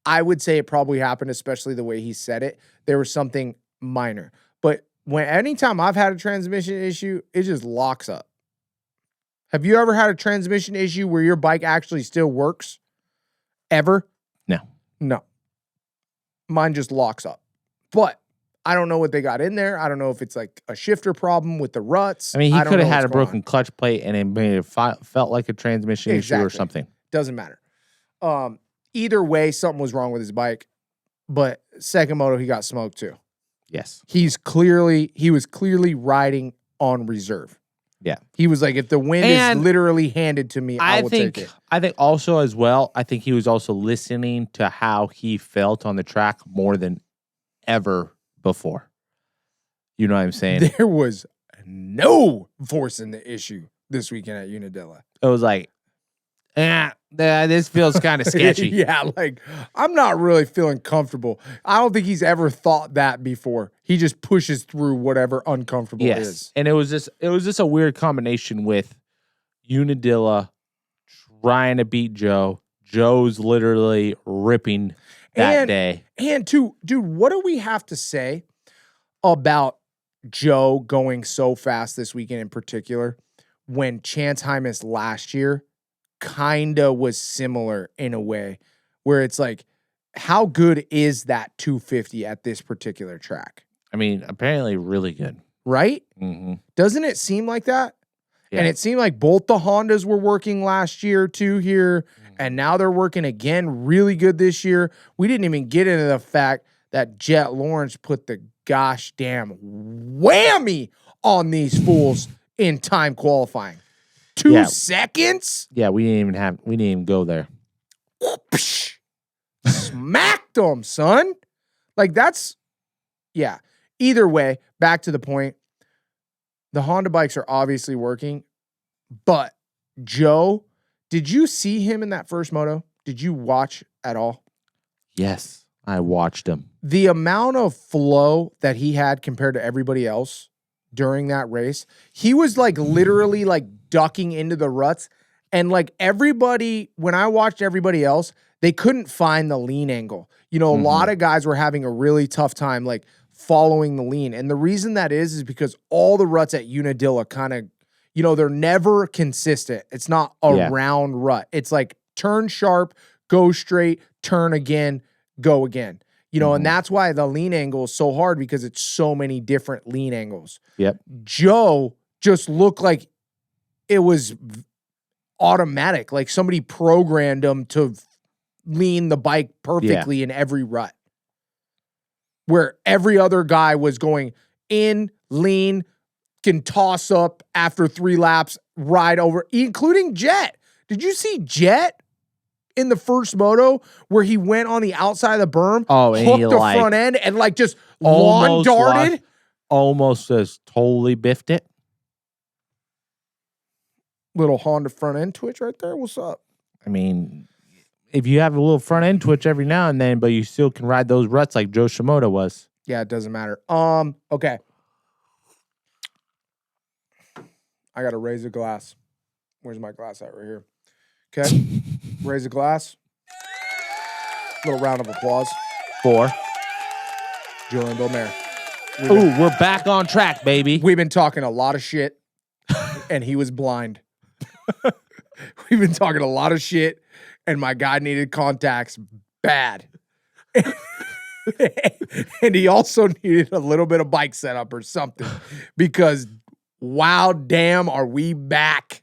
I would say it probably happened, especially the way he said it. There was something minor. But anytime I've had a transmission issue, it just locks up. Have you ever had a transmission issue where your bike actually still works? Ever? No. Mine just locks up. But I don't know what they got in there. I don't know if it's like a shifter problem with the ruts.
I mean, he could have had a broken clutch plate and it may have felt like a transmission issue or something.
Doesn't matter. Either way, something was wrong with his bike. But second moto, he got smoked too.
Yes.
He was clearly riding on reserve.
Yeah.
He was like, if the wind is literally handed to me, I will take it.
I think also as well, I think he was also listening to how he felt on the track more than ever before. You know what I'm saying?
There was no forcing the issue this weekend at Unadilla.
It was like, this feels kind of sketchy.
Yeah, like, I'm not really feeling comfortable. I don't think he's ever thought that before. He just pushes through whatever uncomfortable is.
And it was just a weird combination with Unadilla trying to beat Joe. Joe's literally ripping that day.
And dude, what do we have to say about Joe going so fast this weekend in particular when Chance Hymas last year kinda was similar in a way where it's like, how good is that 250 at this particular track?
I mean, apparently really good.
Right?
Mm-hmm.
Doesn't it seem like that?
Yeah.
And it seemed like both the Hondas were working last year too here, and now they're working again really good this year. We didn't even get into the fact that Jett Lawrence put the gosh damn whammy on these fools in time qualifying. 2 seconds?
Yeah, we didn't even go there.
Smacked them, son. Like, that's, yeah. Either way, back to the point. The Honda bikes are obviously working. But Joe, did you see him in that first moto? Did you watch at all?
Yes, I watched him.
The amount of flow that he had compared to everybody else during that race, he was like literally like ducking into the ruts. And like everybody, when I watched everybody else, they couldn't find the lean angle. You know, a lot of guys were having a really tough time like following the lean. And the reason that is because all the ruts at Unadilla kind of, you know, they're never consistent. It's not a round rut. It's like turn sharp, go straight, turn again, go again. You know, and that's why the lean angle is so hard because it's so many different lean angles.
Yep.
Joe just looked like it was automatic. Like somebody programmed him to lean the bike perfectly in every rut. Where every other guy was going in, lean, can toss up after 3 laps, ride over, including Jett. Did you see Jett in the first moto where he went on the outside of the berm, hooked the front end, and like just lawn darted?
Almost just totally biffed it.
Little Honda front end twitch right there. What's up?
I mean, if you have a little front end twitch every now and then, but you still can ride those ruts like Joe Shimoda was.
Yeah, it doesn't matter. Okay. I gotta raise a glass. Where's my glass at? Right here. Okay. Raise a glass. Little round of applause.
For
Julian Beaumer.
Ooh, we're back on track, baby.
We've been talking a lot of shit, and he was blind. We've been talking a lot of shit, and my guy needed contacts bad. And he also needed a little bit of bike setup or something because wow, damn, are we back?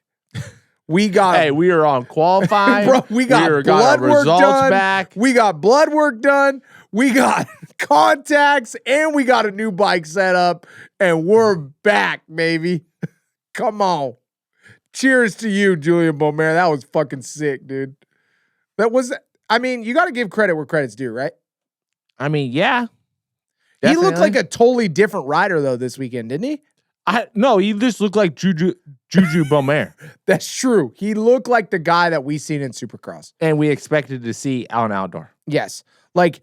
We got
we are on qualifying.
Bro, we got blood work done.
Back.
We got blood work done. We got contacts, and we got a new bike setup, and we're back, baby. Come on. Cheers to you, Julian Beaumer. That was fucking sick, dude. That was, I mean, you got to give credit where credit's due, right?
I mean, yeah.
Definitely. He looked like a totally different rider, though, this weekend, didn't he?
No, he just looked like Juju Beaumer.
That's true. He looked like the guy that we seen in Supercross.
And we expected to see on outdoor.
Yes. Like,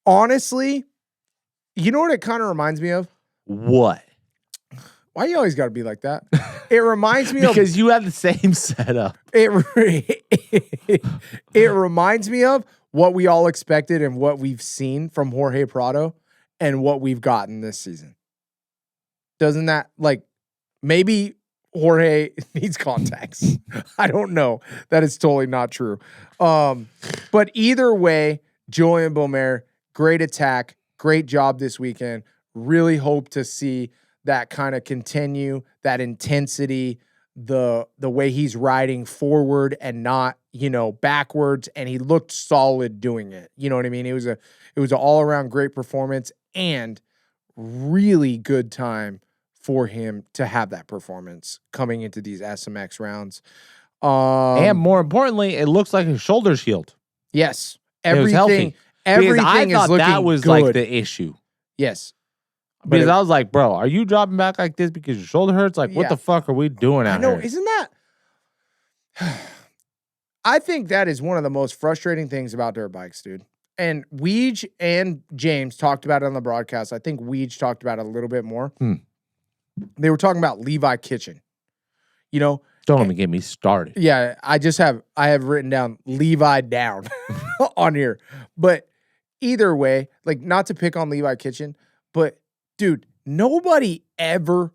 honestly, you know what it kind of reminds me of?
What?
Why you always got to be like that? It reminds me
because you have the same setup.
It reminds me of what we all expected and what we've seen from Jorge Prado and what we've gotten this season. Doesn't that, like, maybe Jorge needs contacts. I don't know. That is totally not true. But either way, Julian Beaumer, great attack, great job this weekend. Really hope to see that kind of continue, that intensity, the way he's riding forward and not, you know, backwards. And he looked solid doing it. You know what I mean? It was an all-around great performance and really good time for him to have that performance coming into these SMX rounds.
And more importantly, it looks like his shoulder's healed.
Yes.
Everything I thought that was good. Like the issue.
Yes.
Because I was like, bro, are you dropping back like this because your shoulder hurts? Like, what the fuck are we doing out here?
Isn't that... I think that is one of the most frustrating things about dirt bikes, dude. And Weege and James talked about it on the broadcast. I think Weege talked about it a little bit more. They were talking about Levi Kitchen. You know?
Don't even get me started.
Yeah, I have written down Levi down on here. But either way, like, not to pick on Levi Kitchen, but dude, nobody ever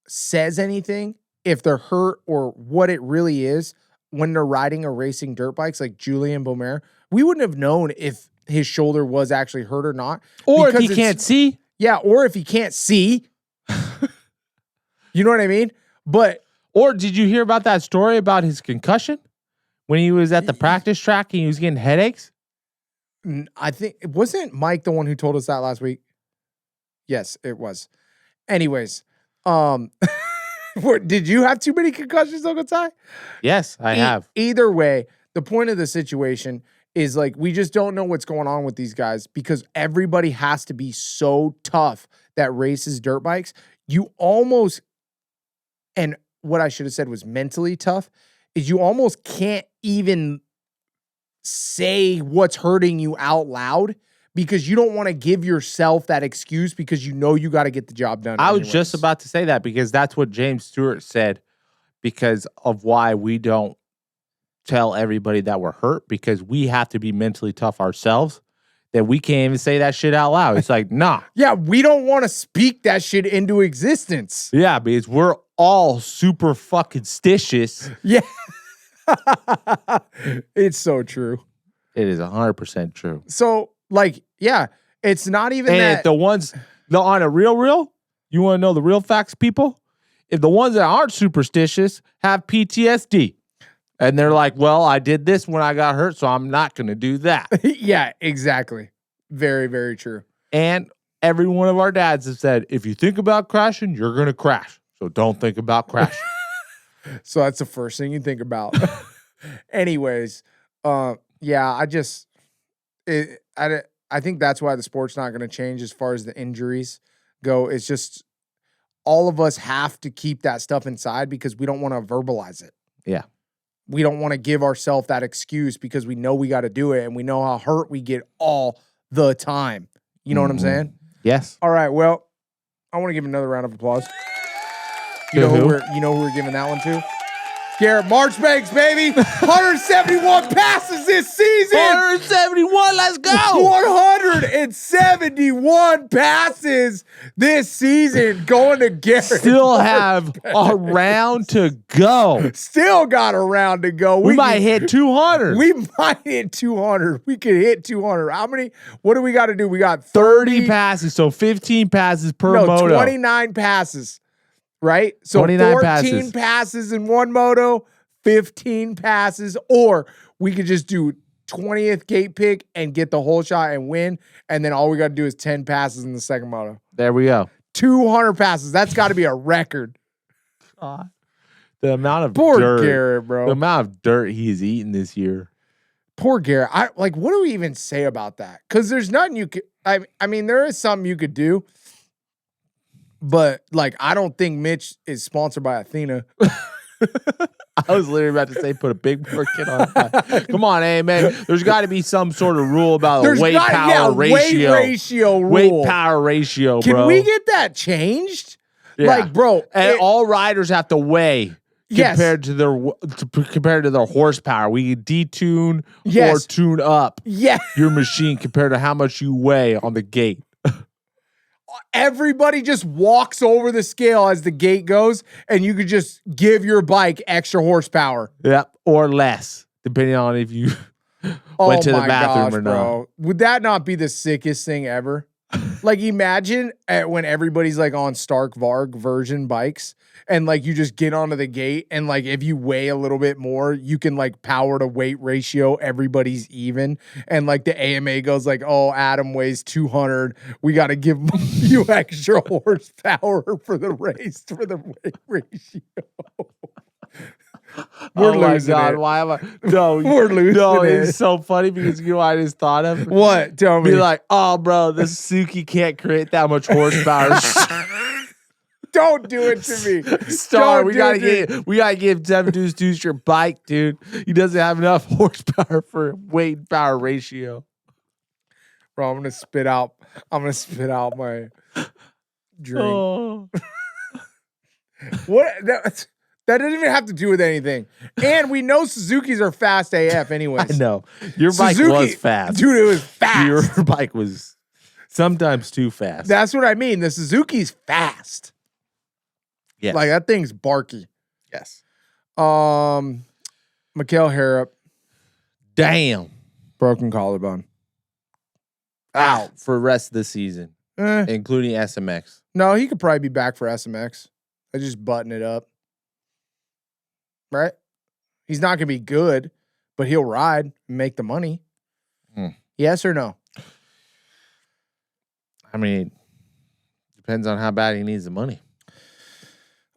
says anything if they're hurt or what it really is when they're riding or racing dirt bikes like Julian Beaumer. We wouldn't have known if his shoulder was actually hurt or not.
Or if he can't see.
Yeah, or if he can't see. You know what I mean?
Or did you hear about that story about his concussion? When he was at the practice track and he was getting headaches?
I think, wasn't Mike the one who told us that last week? Yes, it was. Anyways, did you have too many concussions, Uncle Ty?
Yes, I have.
Either way, the point of the situation is like we just don't know what's going on with these guys because everybody has to be so tough that races dirt bikes. You almost, and what I should have said was mentally tough, is you almost can't even say what's hurting you out loud because you don't want to give yourself that excuse because you know you got to get the job done.
I was just about to say that because that's what James Stewart said because of why we don't tell everybody that we're hurt because we have to be mentally tough ourselves. That we can't even say that shit out loud. It's like, nah.
Yeah, we don't want to speak that shit into existence.
Yeah, because we're all super fucking stitious.
Yeah. It's so true.
It is 100% true.
So, like, yeah, it's not even
and
that.
if the ones on a real, you want to know the real facts, people? If the ones that aren't superstitious have PTSD. And they're like, well, I did this when I got hurt, so I'm not going to do that.
Yeah, exactly. Very, very true.
And every one of our dads have said, if you think about crashing, you're going to crash. So don't think about crashing.
So that's the first thing you think about. Anyways, yeah, I think that's why the sport's not going to change as far as the injuries go. It's just all of us have to keep that stuff inside because we don't want to verbalize it.
Yeah.
We don't want to give ourselves that excuse because we know we got to do it and we know how hurt we get all the time. You know what I'm saying?
Yes.
All right. Well, I want to give another round of applause. You know who we're giving that one to? Garrett Marchbanks, baby. 171 passes this season.
171, let's go.
171 passes this season going to Garrett.
Still have a round to go.
Still got a round to go.
We might hit 200.
We might hit 200. We could hit 200. How many? What do we got to do? We got
30 passes, so 15 passes per moto.
29 passes. Right? So 14 passes in one moto, 15 passes, or we could just do 20th gate pick and get the whole shot and win, and then all we got to do is 10 passes in the second moto.
There we go.
200 passes. That's got to be a record.
God. The amount of
Poor
dirt,
Garrett, bro.
The amount of dirt he's eaten this year.
Poor Garrett. What do we even say about that? Because there's nothing you could, I mean, there is something you could do. But, I don't think Mitch is sponsored by Athena.
I was literally about to say put a big market on that. Come on, hey, man. There's got to be some sort of rule about a weight-power ratio.
Weight-ratio rule.
Weight-power ratio, bro.
Can we get that changed?
Yeah.
Bro.
And all riders have to weigh compared to their horsepower. We can detune or tune up your machine compared to how much you weigh on the gate.
Everybody just walks over the scale as the gate goes, and you could just give your bike extra horsepower.
Yep, or less, depending on if you went to the bathroom or not.
Bro. Would that not be the sickest thing ever? Imagine when everybody's on Stark Varg version bikes, and you just get onto the gate, and if you weigh a little bit more, you can power to weight ratio, everybody's even, and the AMA goes oh, Adam weighs 200, we got to give you extra horsepower for the race for the weight ratio. We're losing it.
Why am I? No,
we're losing
no,
it.
It's so funny because you know what I just thought of?
What? Tell me.
Be like, oh, bro, the Suzuki can't create that much horsepower.
Don't do it to me.
Star, we gotta give Devin Deuce your bike, dude. He doesn't have enough horsepower for weight and power ratio.
Bro, I'm gonna spit out my drink.
Oh.
What? That doesn't even have to do with anything. And we know Suzukis are fast AF anyways.
I know. Your bike was fast.
Dude, it was fast.
Your bike was sometimes too fast.
That's what I mean. The Suzuki's fast.
Yes.
That thing's barky.
Yes.
Mikhail Harrop.
Damn.
Broken collarbone.
Out for the rest of the season, including SMX.
No, he could probably be back for SMX. I just button it up. Right? He's not going to be good, but he'll ride and make the money. Yes or no?
I mean, depends on how bad he needs the money.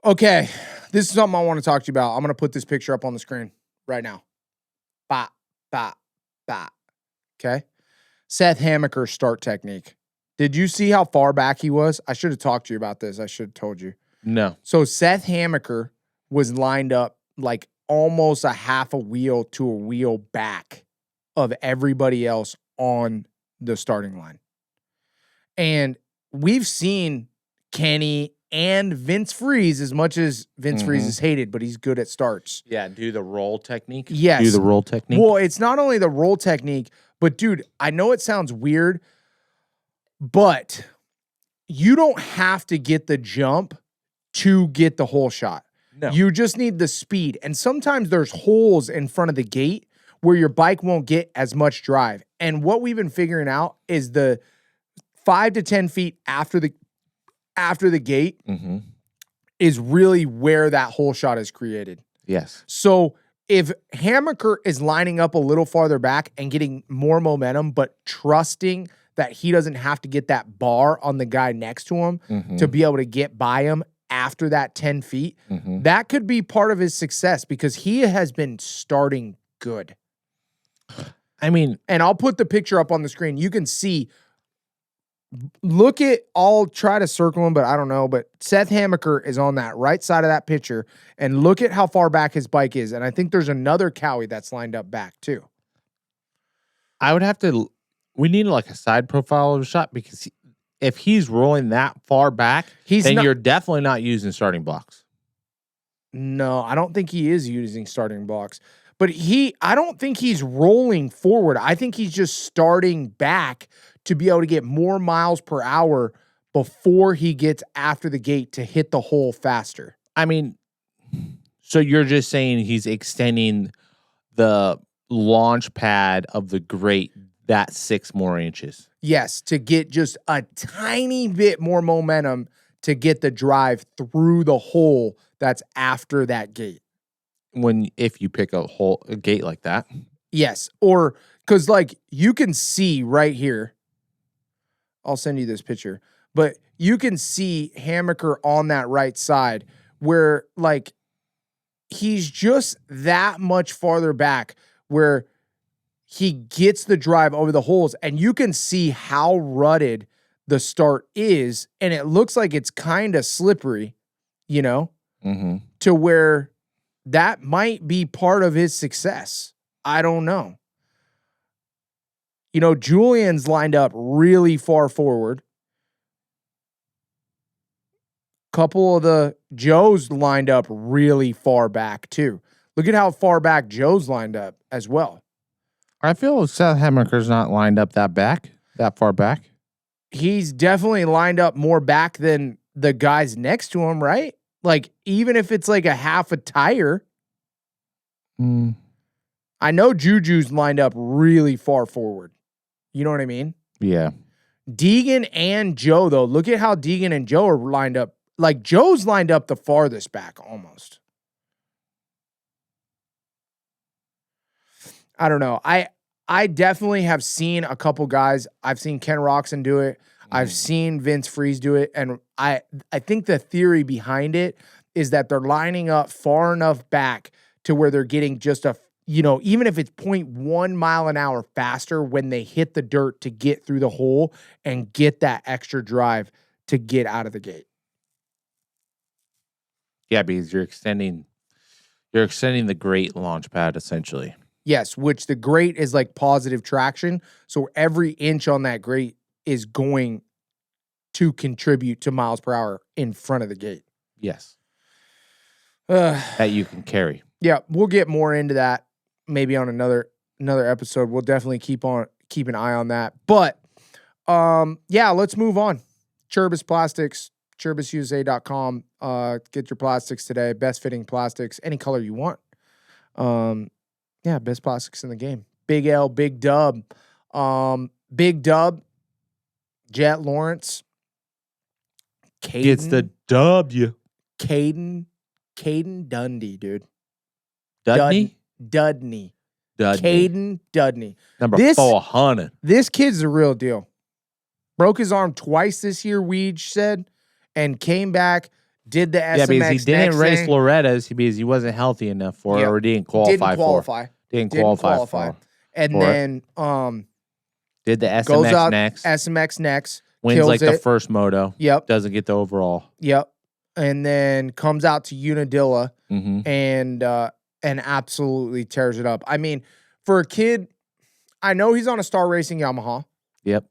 Okay. This is something I want to talk to you about. I'm going to put this picture up on the screen right now. Ba, ba, ba. Okay? Seth Hammaker's start technique. Did you see how far back he was? I should have talked to you about this. I should have told you.
No.
So Seth Hammaker was lined up like almost a half a wheel to a wheel back of everybody else on the starting line. And we've seen Kenny and Vince Freeze, as much as Vince Freeze is hated, but he's good at starts.
Yeah, do the roll technique.
Yes.
Do the roll technique.
Well, it's not only the roll technique, but dude, I know it sounds weird, but you don't have to get the jump to get the hole shot.
No.
You just need the speed. And sometimes there's holes in front of the gate where your bike won't get as much drive. And what we've been figuring out is the 5 to 10 feet after the gate is really where that hole shot is created.
Yes.
So if Hammaker is lining up a little farther back and getting more momentum, but trusting that he doesn't have to get that bar on the guy next to him to be able to get by him after that 10 feet, that could be part of his success because he has been starting good.
I mean,
and I'll put the picture up on the screen. You can see, look at, I'll try to circle him, but I don't know. But Seth Hammaker is on that right side of that picture, and look at how far back his bike is. And I think there's another Cowie that's lined up back too.
I would have to, we need like a side profile of the shot because if he's rolling that far back, then you're definitely not using starting blocks.
No, I don't think he is using starting blocks. But I don't think he's rolling forward. I think he's just starting back to be able to get more miles per hour before he gets after the gate to hit the hole faster.
I mean, so you're just saying he's extending the launch pad of the grate that 6 more inches.
Yes, to get just a tiny bit more momentum to get the drive through the hole that's after that gate.
If you pick a gate like that.
Yes. Or because like you can see right here, I'll send you this picture, but you can see Hammaker on that right side where like he's just that much farther back where he gets the drive over the holes, and you can see how rutted the start is, and it looks like it's kind of slippery, you know, to where that might be part of his success. I don't know. You know, Julian's lined up really far forward. Couple of the Joe's lined up really far back too. Look at how far back Joe's lined up as well.
I feel Seth Hammaker's not lined up that far back.
He's definitely lined up more back than the guys next to him, right? Like, even if it's like a half a tire. I know Juju's lined up really far forward. You know what I mean?
Yeah.
Deegan and Joe, though, look at how Deegan and Joe are lined up. Like, Joe's lined up the farthest back almost. I don't know. I definitely have seen a couple guys. I've seen Ken Roczen do it. I've seen Vince Freeze do it. And I think the theory behind it is that they're lining up far enough back to where they're getting just even if it's 0.1 mile an hour faster when they hit the dirt to get through the hole and get that extra drive to get out of the gate.
Yeah, because you're extending the grate launch pad essentially.
Yes, which the grate is like positive traction. So every inch on that grate is going to contribute to miles per hour in front of the gate.
Yes. That you can carry.
Yeah, we'll get more into that maybe on another episode. We'll definitely keep an eye on that. But yeah, let's move on. Cherbis Plastics, CherbisUSA.com. Get your plastics today. Best fitting plastics, any color you want. Yeah, best plastics in the game. Big L, Big Dub. Big Dub, Jett Lawrence.
It's the W.
Kaden Dudney, dude.
Dudney?
Dudney. Kaden Dudney.
Number 400.
This kid's the real deal. Broke his arm twice this year, Weege said, and came back, did the SMX.
Yeah, because he didn't race
thing.
Loretta's because he wasn't healthy enough for it or didn't qualify for. Didn't qualify.
And then
did the SMX
goes out
next.
SMX next.
Wins like the first moto.
Yep.
Doesn't get the overall.
Yep. And then comes out to Unadilla and absolutely tears it up. I mean, for a kid, I know he's on a Star Racing Yamaha.
Yep.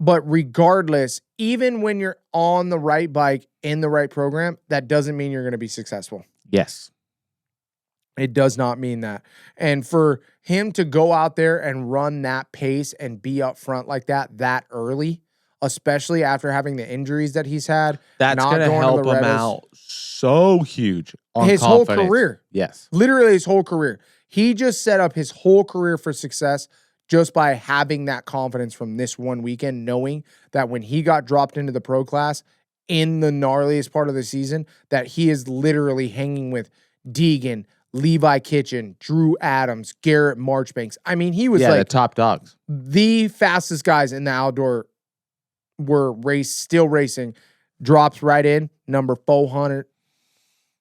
But regardless, even when you're on the right bike in the right program, that doesn't mean you're going to be successful.
Yes.
It does not mean that. And for him to go out there and run that pace and be up front like that early, especially after having the injuries that he's had,
that's going to help him out so huge on
his
confidence.
Whole career.
Yes.
Literally his whole career. He just set up his whole career for success just by having that confidence from this one weekend, knowing that when he got dropped into the pro class in the gnarliest part of the season, that he is literally hanging with Deegan, Levi Kitchen, Drew Adams, Garrett Marchbanks. I mean, he was
the top dogs.
The fastest guys in the outdoor were still racing. Drops right in, number 400.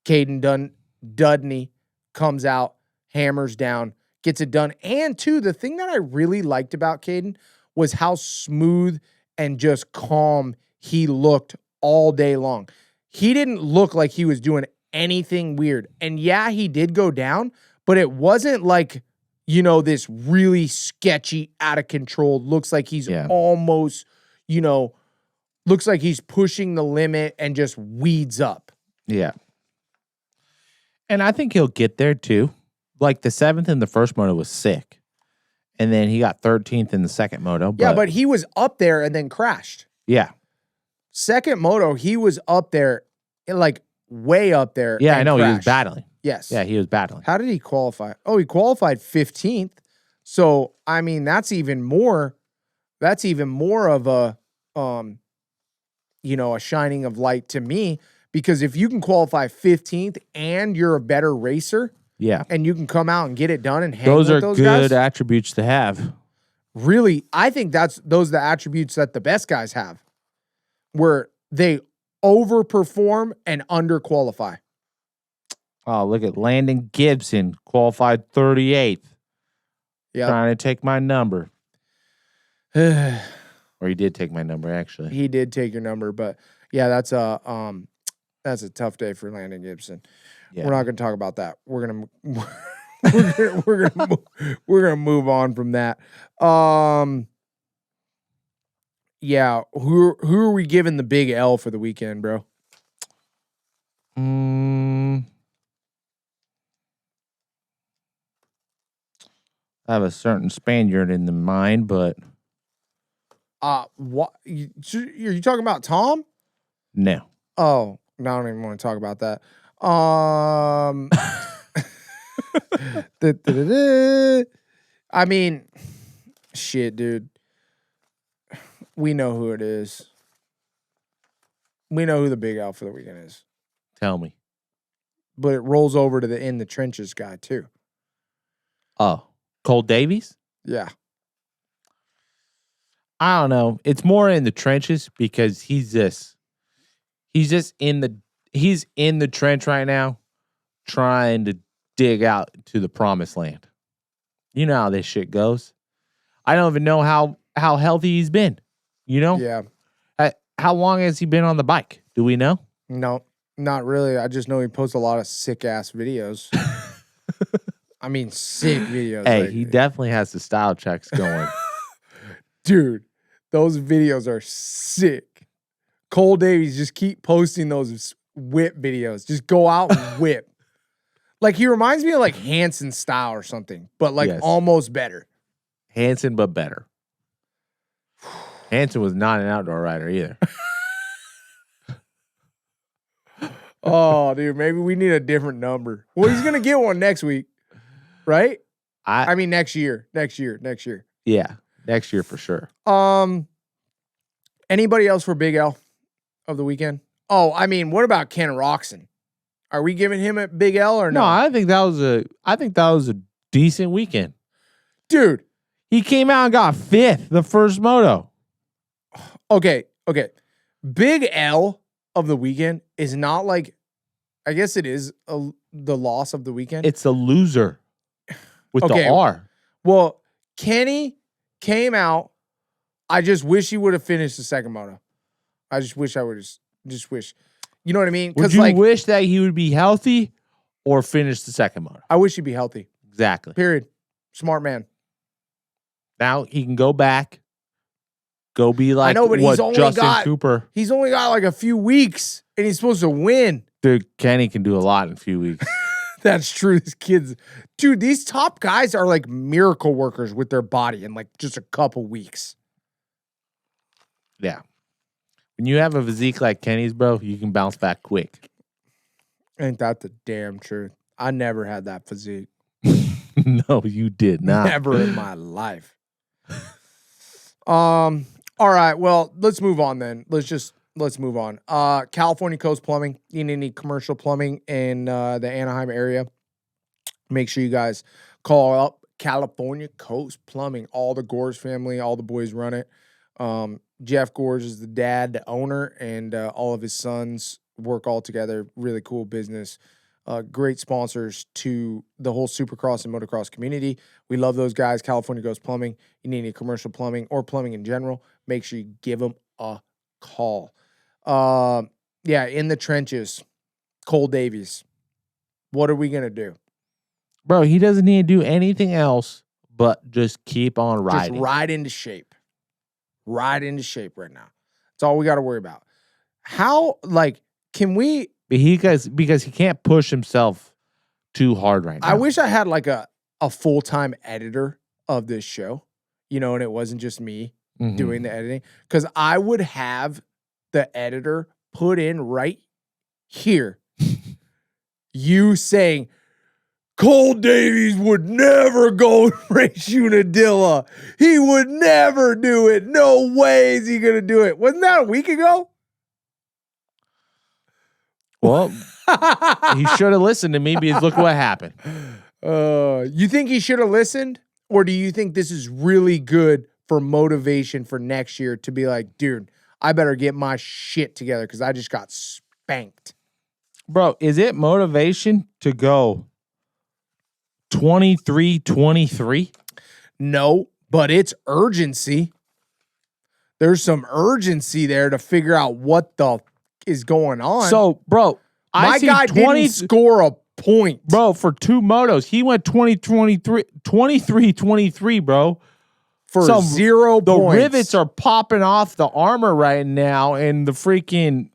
Kaden Dudney comes out, hammers down, gets it done. And two, the thing that I really liked about Kaden was how smooth and just calm he looked all day long. He didn't look like he was doing anything weird. And yeah, he did go down, but it wasn't like, this really sketchy, out of control. Looks like he's almost, looks like he's pushing the limit and just weeds up.
Yeah. And I think he'll get there too. Like the 7th in the first moto was sick. And then he got 13th in the second moto.
But he was up there and then crashed.
Yeah.
Second moto, he was up there, like way up there.
Yeah, I know.
Crashed.
He was battling.
Yes.
Yeah, he was battling.
How did he qualify? Oh, he qualified 15th. So, I mean, that's even more of a, a shining of light to me, because if you can qualify 15th and you're a better racer, and you can come out and get it done and hang with those guys.
Those are good attributes to have.
Really, I think those are the attributes that the best guys have, where they overperform and underqualify.
Oh, look at Landon Gibson, qualified 38th.
Yeah,
trying to take my number. Or he did take my number, actually.
He did take your number, but yeah, that's a tough day for Landon Gibson. Yeah. We're not going to talk about that. We're gonna move on from that. Yeah, who are we giving the big L for the weekend, bro?
I have a certain Spaniard in the mind, but
what are you talking about? Tom?
No.
Oh, no, I don't even want to talk about that. I mean, shit, dude. We know who it is. We know who the big L for the weekend is.
Tell me.
But it rolls over to the in the trenches guy too.
Oh, Cole Davies?
Yeah.
I don't know. It's more in the trenches because he's in the trench right now trying to dig out to the promised land. You know how this shit goes. I don't even know how healthy he's been.
Yeah.
How long has he been on the bike? Do we know?
No, not really. I just know he posts a lot of sick ass videos. I mean, sick videos.
Hey, he definitely has the style checks going.
Dude, those videos are sick. Cole Davies, just keep posting those whip videos. Just go out and whip. Like, he reminds me of like Hanson style or something, but like almost better.
Hanson, but better. Hanson was not an outdoor rider either.
Oh, dude, maybe we need a different number. Well, he's going to get one next week, right? I mean, next year.
Yeah, next year for sure.
Anybody else for Big L of the weekend? Oh, I mean, what about Ken Roczen? Are we giving him a Big L or no?
No, I think that was a decent weekend.
Dude,
he came out and got 5th the first moto.
Okay. Big L of the weekend is not like, I guess it is the loss of the weekend.
It's a loser with the R.
Well, Kenny came out. I just wish he would have finished the second moto. I just wish. You know what I mean?
Would you wish that he would be healthy or finish the second moto?
I wish he'd be healthy.
Exactly.
Period. Smart man.
Now he can go back, go be like Justin Cooper.
He's only got like a few weeks, and he's supposed to win.
Dude, Kenny can do a lot in a few weeks.
That's true. Dude, these top guys are like miracle workers with their body in like just a couple weeks.
Yeah. When you have a physique like Kenny's, bro, you can bounce back quick.
Ain't that the damn truth? I never had that physique.
No, you did not.
Never in my life. All right. Well, let's move on then. Let's move on. California Coast Plumbing. You need any commercial plumbing in the Anaheim area? Make sure you guys call up California Coast Plumbing. All the Gores family, all the boys run it. Jeff Gores is the dad, the owner, and all of his sons work all together. Really cool business. Great sponsors to the whole Supercross and motocross community. We love those guys. California Coast Plumbing. You need any commercial plumbing or plumbing in general, make sure you give them a call. Yeah, in the trenches, Cole Davies. What are we going to do?
Bro, he doesn't need to do anything else but just keep on riding.
Just ride into shape. Ride into shape right now. That's all we got to worry about. How, can we...
Because he can't push himself too hard right now.
I wish I had like a full-time editor of this show, and it wasn't just me doing the editing. Because I would have the editor put in right here you saying Cole Davies would never go and race Unadilla. He would never do it. No way is he going to do it. Wasn't that a week ago?
Well, he should have listened to me because look what happened.
You think he should have listened? Or do you think this is really good for motivation for next year to be like, dude, I better get my shit together because I just got spanked?
Bro, is it motivation to go 23-23?
No, but it's urgency. There's some urgency there to figure out what the is going on.
So, bro,
my guy didn't score a point.
Bro, for 2 motos, he went 23-23, bro.
For 0
the
points.
The rivets are popping off the armor right now, and the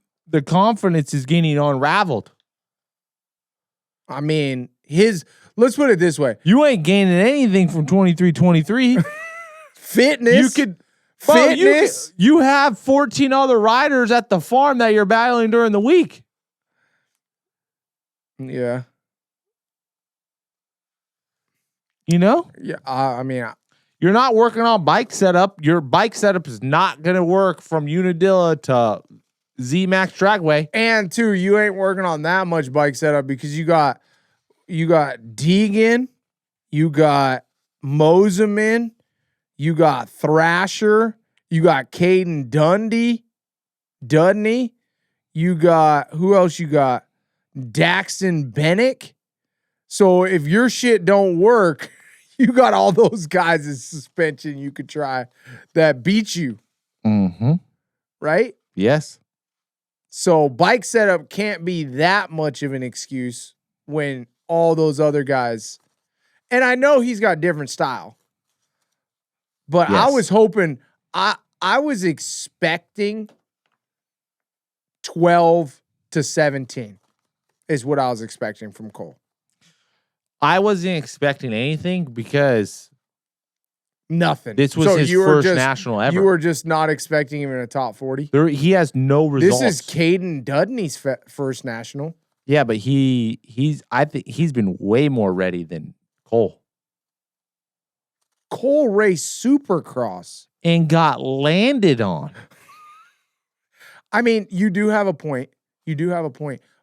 confidence is getting unraveled.
I mean, let's put it this way.
You ain't gaining anything from 23-23.
Fitness. Fitness.
You have 14 other riders at the farm that you're battling during the week.
Yeah.
Yeah,
I mean...
You're not working on bike setup. Your bike setup is not going to work from Unadilla to Z-Max Dragway.
And, two, you ain't working on that much bike setup because you got Deegan, you got Moseman, you got Thrasher, you got Kaden Dudney, you got, who else you got? Daxton Bennick. So if your shit don't work, you got all those guys in suspension you could try that beat you.
Mm-hmm.
Right?
Yes.
So bike setup can't be that much of an excuse when all those other guys, and I know he's got different style, but yes. I was hoping, I was expecting 12-17 is what I was expecting from Cole.
I wasn't expecting anything because
nothing.
This was his first national ever.
You were just not expecting him in a top 40?
He has no results.
This is Kaden Dudney's first national.
Yeah, but I think he's been way more ready than Cole.
Cole raced Supercross.
And got landed on.
I mean, you do have a point.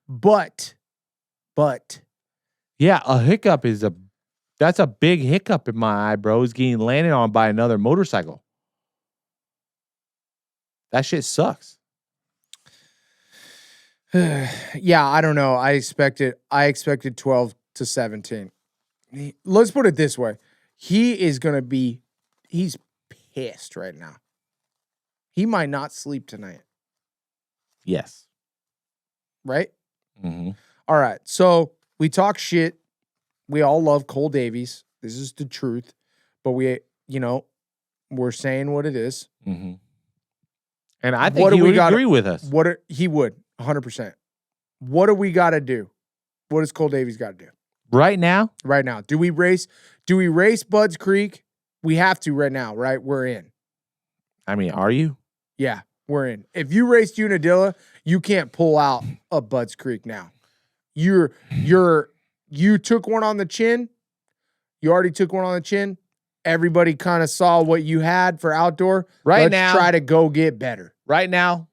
But.
Yeah, a hiccup that's a big hiccup in my eye, bro. Is getting landed on by another motorcycle. That shit sucks.
Yeah, I don't know. I expected 12-17. Let's put it this way. He's pissed right now. He might not sleep tonight.
Yes.
right?
Mm-hmm.
All right. So we talk shit. We all love Cole Davies. This is the truth. But we're saying what it is.
Mm-hmm. And I think he would agree with us.
He would, 100%. What do we got to do? What does Cole Davies got to do?
Right now?
Right now. Do we race Budds Creek? We have to right now, right? We're in.
I mean, are you?
Yeah, we're in. If you raced Unadilla, you can't pull out of Budds Creek now. You took one on the chin. You already took one on the chin. Everybody kind of saw what you had for outdoor. Let's try to go get better.
Right now,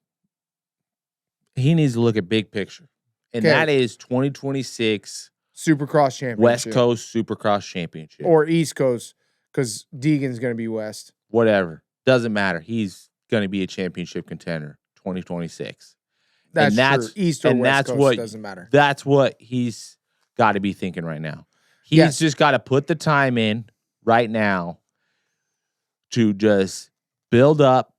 he needs to look at big picture. And that is 2026
Supercross Championship.
West Coast Supercross Championship.
Or East Coast, because Deegan's going to be West.
Whatever. Doesn't matter. He's going to be a championship contender 2026.
That's true. East or West Coast, doesn't matter.
That's what he's got to be thinking right now. He's just got to put the time in right now to just build up,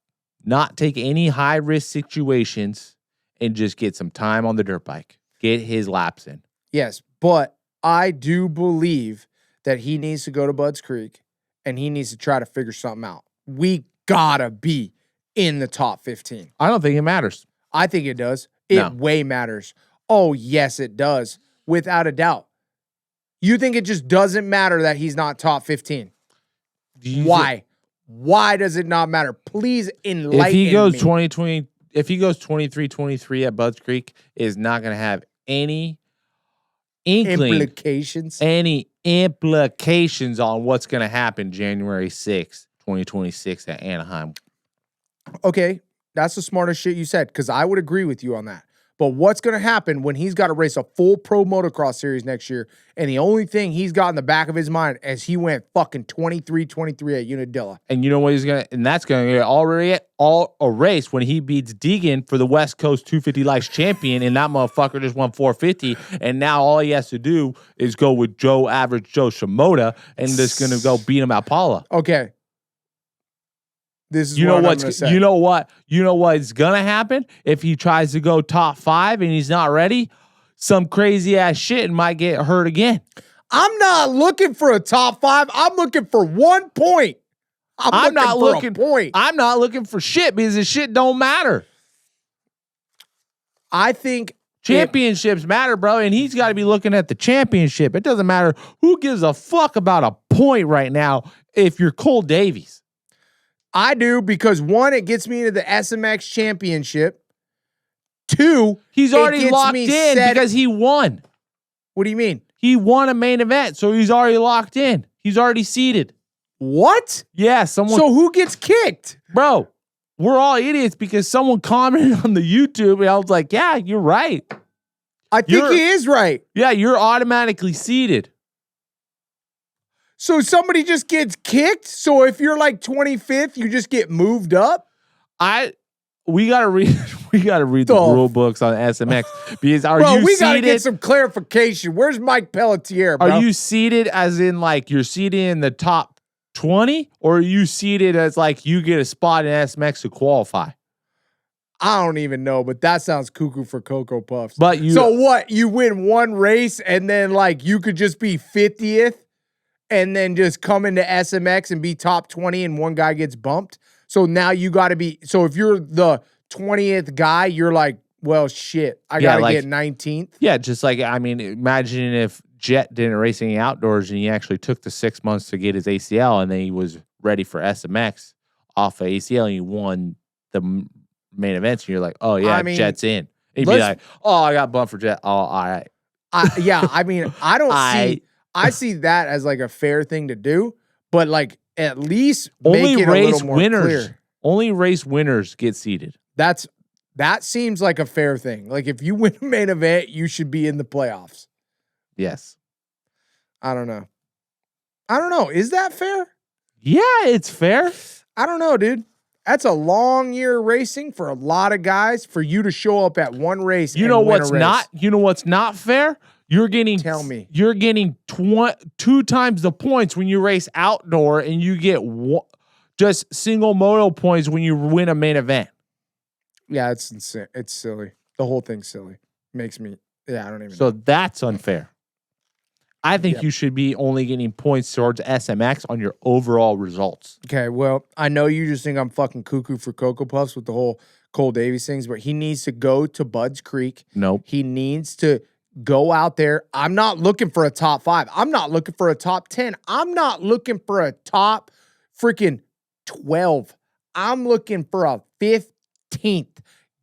not take any high-risk situations, and just get some time on the dirt bike. Get his laps in.
Yes, but I do believe that he needs to go to Budds Creek, and he needs to try to figure something out. We gotta be in the top 15.
I don't think it matters.
I think it does. It way matters. Oh, yes, it does. Without a doubt. You think it just doesn't matter that he's not top 15? Why? Why does it not matter? Please enlighten me.
If he goes 2020, if he goes 23-23 at Budds Creek, it is not going to have any implications on what's going to happen January 6th, 2026 at Anaheim.
Okay, that's the smartest shit you said, because I would agree with you on that. But what's going to happen when he's got to race a full pro motocross series next year, and the only thing he's got in the back of his mind is he went fucking 23-23 at Unadilla.
And you know what he's going to, and that's going to get already a race when he beats Deegan for the West Coast 250 Lights champion, and that motherfucker just won 450, and now all he has to do is go with average Joe Shimoda, and just going to go beat him at Paula.
Okay. This is
you
what
know
I'm gonna say.
You know what's gonna happen if he tries to go top 5 and he's not ready? Some crazy ass shit and might get hurt again.
I'm not looking for a top 5. I'm looking for 1 point. I'm not looking for a point.
I'm not looking for shit because the shit don't matter.
I think
championships matter, bro, and he's got to be looking at the championship. It doesn't matter who gives a fuck about a point right now if you're Cole Davies.
I do, because 1, it gets me into the SMX championship. 2,
he's already locked in because he won.
What do you mean?
He won a main event, so he's already locked in. He's already seated.
What?
Yeah, someone.
So who gets kicked?
Bro, we're all idiots because someone commented on the YouTube, and I was like, yeah, you're right.
I think he is right.
Yeah, you're automatically seated.
So somebody just gets kicked? So if you're like 25th, you just get moved up?
We gotta read the rule books on SMX because
we gotta get some clarification. Where's Mike Pelletier, bro?
Are you seated as in like you're seated in the top 20, or are you seated as like you get a spot in SMX to qualify?
I don't even know, but that sounds cuckoo for Cocoa Puffs.
But
so what? You win one race and then like you could just be 50th? And then just come into SMX and be top 20 and one guy gets bumped. So now you got to be, so if you're the 20th guy, you're like, well, shit, I got to get 19th.
Yeah, just like, I mean, imagine if Jett didn't race any outdoors and he actually took the 6 months to get his ACL and then he was ready for SMX off of ACL and he won the main events and you're like, oh yeah, Jett's in. He'd be like, oh, I got bumped for Jett. Oh, all right.
Yeah, I mean, I don't see... I see that as like a fair thing to do, but like at least make it a little more clear.
Only race winners get seated.
That seems like a fair thing. Like if you win a main event, you should be in the playoffs.
Yes.
I don't know. Is that fair?
Yeah, it's fair.
I don't know, dude. That's a long year racing for a lot of guys for you to show up at one race.
You know what's not fair? You're getting 2 times the points when you race outdoor, and you get just single moto points when you win a main event.
Yeah, it's insane. It's silly. The whole thing's silly. makes me. Yeah, I don't even.
So that's unfair. I think
Yep.
you should be only getting points towards SMX on your overall results.
Okay, well, I know you just think I'm fucking cuckoo for Cocoa Puffs with the whole Cole Davies things, but he needs to go to Budds Creek.
Nope.
He needs to go out there. I'm not looking for a top 5. I'm not looking for a top 10. I'm not looking for a top freaking 12. I'm looking for a 15th.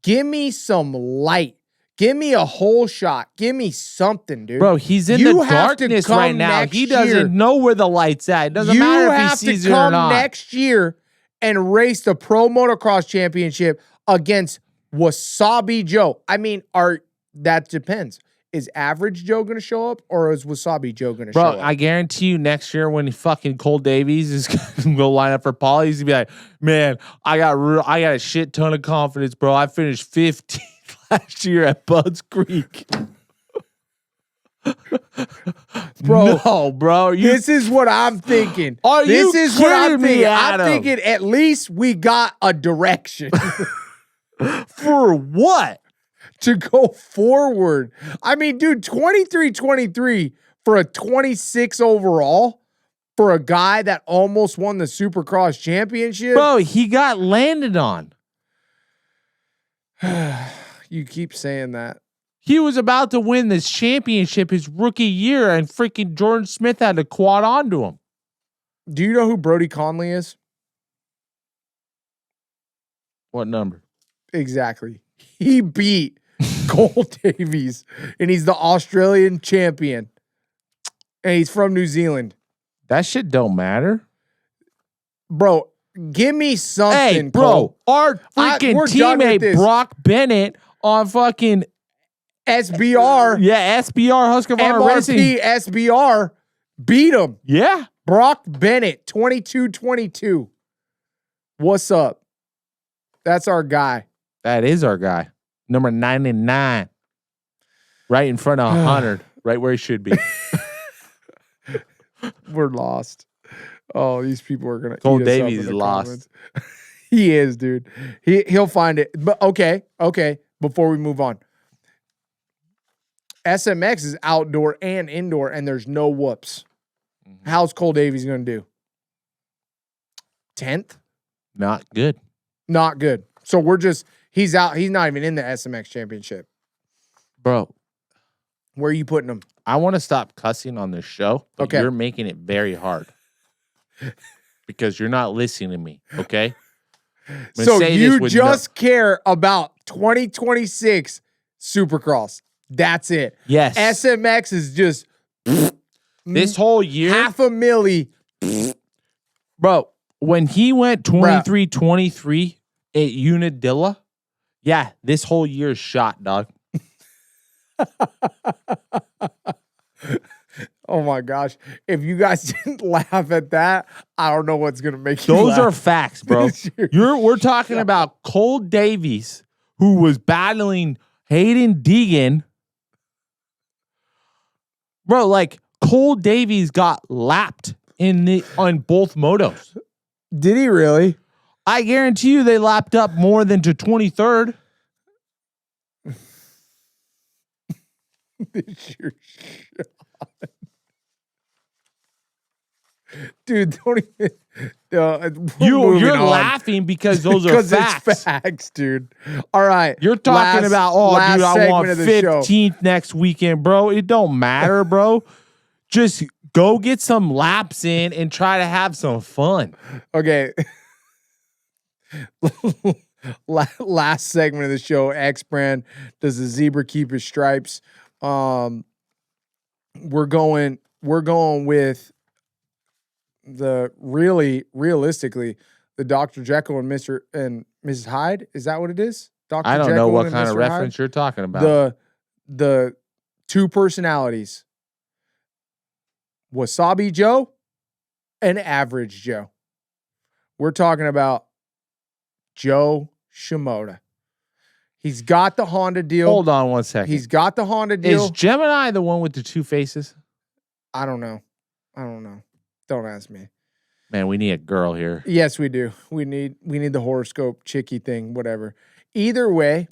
Give me some light. Give me a whole shot. Give me something, dude.
Bro, he's in
You
the
have to
darkness
come
right now.
next
He doesn't
year.
know where the light's at. It doesn't matter if he sees it or
You have to come
not.
next year and race the Pro Motocross Championship against WASABI Jo. I mean, that depends. Is Average Joe going to show up, or is WASABI Joe going to show up?
Bro, I guarantee you next year when fucking Cole Davies is going to go line up for Paul, he's going to be like, man, I got a shit ton of confidence, bro. I finished 15th last year at Budds Creek.
Bro,
no, bro.
this is what I'm thinking.
Are
this
you
is what I'm
kidding me,
thinking. I'm
Adam?
thinking at least we got a direction
For what?
to go forward. I mean, dude, 23-23 for a 26 overall for a guy that almost won the Supercross Championship.
Bro, he got landed on.
You keep saying that.
He was about to win this championship his rookie year, and freaking Jordan Smith had to quad onto him.
Do you know who Brody Conley is?
What number?
Exactly. He beat Cole Davies, and he's the Australian champion. And he's from New Zealand.
That shit don't matter.
Bro, give me something,
Hey, bro,
Cole.
our freaking
we're done with
teammate
this.
Brock Bennett on fucking
SBR,
SBR Husqvarna Racing.
MRP SBR beat him.
Yeah.
Brock Bennett, 22-22. What's up? That's our guy.
That is our guy. Number 99. Right in front of 100. Right where he should be.
We're lost. Oh, these people are gonna.
Cole
eat us up
Davies
in
is
the
lost.
comments. He is, dude. He'll find it. But okay. Before we move on, SMX is outdoor and indoor, and there's no whoops. How's Cole Davies gonna do? 10th?
Not good.
Not good. So we're just he's out. He's not even in the SMX championship.
Bro,
Where are you putting him?
I want to stop cussing on this show, but
Okay.
you're making it very hard. Because you're not listening to me, okay? I'm gonna
So
say this
you
with
just care about 2026 Supercross. That's it.
Yes.
SMX is just
This whole year,
half a milli.
bro, when he went 23-23 at Unadilla, yeah, this whole year is shot, dog.
Oh my gosh. If you guys didn't laugh at that, I don't know what's gonna make you
Those are
laugh.
facts, bro. We're talking about Cole Davies, who was battling Haiden Deegan. Bro, like Cole Davies got lapped on both motos.
Did he really?
I guarantee you they lapped up more than to 23rd.
Your shot. Dude, don't even.
You're laughing because those are facts.
It's facts, dude. All right.
You're talking about, dude, I want
segment of the show.
15th next weekend, bro. It don't matter, bro. Just go get some laps in and try to have some fun.
Okay. Last segment of the show, X brand. Does the zebra keep his stripes? We're going with the realistically, the Dr. Jekyll and Mr. and Mrs. Hyde. Is that what it is? Dr.
I don't
Jekyll
know what
and
kind of
Mr.
reference
Hyde?
you're talking about.
The two personalities. WASABI Jo and Average Joe. We're talking about Joe Shimoda. He's got the Honda deal.
Hold on one second.
He's got the Honda deal.
Is Gemini the one with the two faces?
I don't know. Don't ask me.
Man, we need a girl here.
Yes, we do. We need the horoscope chicky thing, whatever. Either way,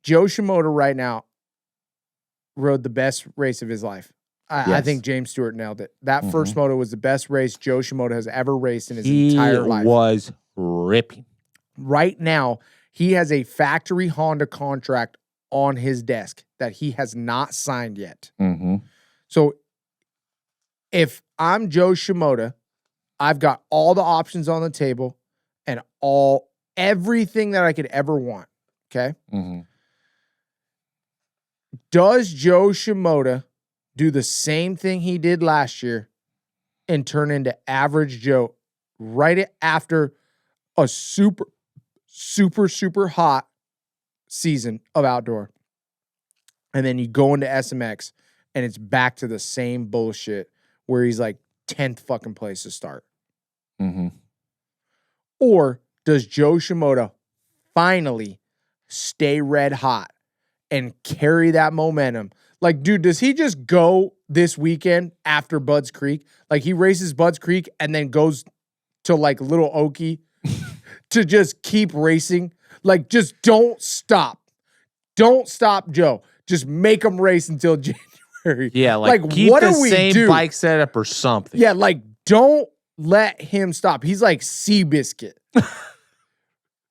Joe Shimoda right now rode the best race of his life. I
Yes.
think James Stewart nailed it. That
Mhm.
first moto was the best race Joe Shimoda has ever raced in his
He
entire life.
was ripping.
Right now, he has a factory Honda contract on his desk that he has not signed yet.
Mm-hmm.
So if I'm Joe Shimoda, I've got all the options on the table and everything that I could ever want. Okay.
Mm-hmm.
Does Joe Shimoda do the same thing he did last year and turn into average Joe right after a super, super, super hot season of outdoor? And then you go into SMX and it's back to the same bullshit where he's like 10th fucking place to start.
Mm-hmm.
Or does Joe Shimoda finally stay red hot and carry that momentum? Like, dude, does he just go this weekend after Budds Creek? Like, he races Budds Creek and then goes to, like, Little Okie to just keep racing? Like, just don't stop. Don't stop, Joe. Just make him race until January.
Yeah, like keep
what
the
do we
same
do?
bike setup or something.
Yeah, like, don't let him stop. He's like Seabiscuit.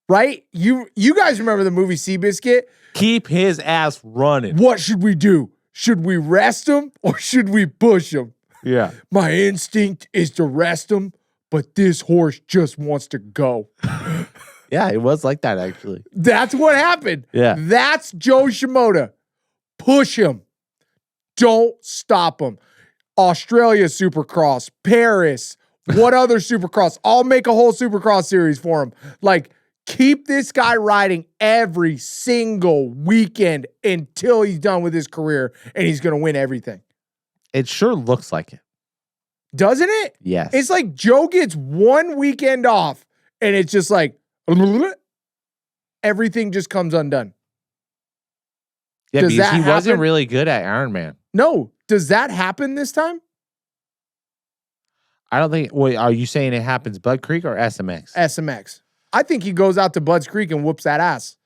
Right? You guys remember the movie Seabiscuit?
Keep his ass running.
What should we do? Should we rest him or should we push him?
Yeah.
My instinct is to rest him, but this horse just wants to go.
Yeah, it was like that actually.
That's what happened.
Yeah.
That's Joe Shimoda. Push him. Don't stop him. Australia Supercross, Paris, what other Supercross? I'll make a whole Supercross series for him. Like, keep this guy riding every single weekend until he's done with his career and he's going to win everything.
It sure looks like it.
Doesn't it?
Yes.
It's like Joe gets one weekend off and it's just like everything just comes undone.
Yeah,
Does
because
that
he wasn't
happen?
really good at Ironman.
No. Does that happen this time?
I don't think. Wait, are you saying it happens Bud Creek or SMX?
SMX. I think he goes out to Budds Creek and whoops that ass.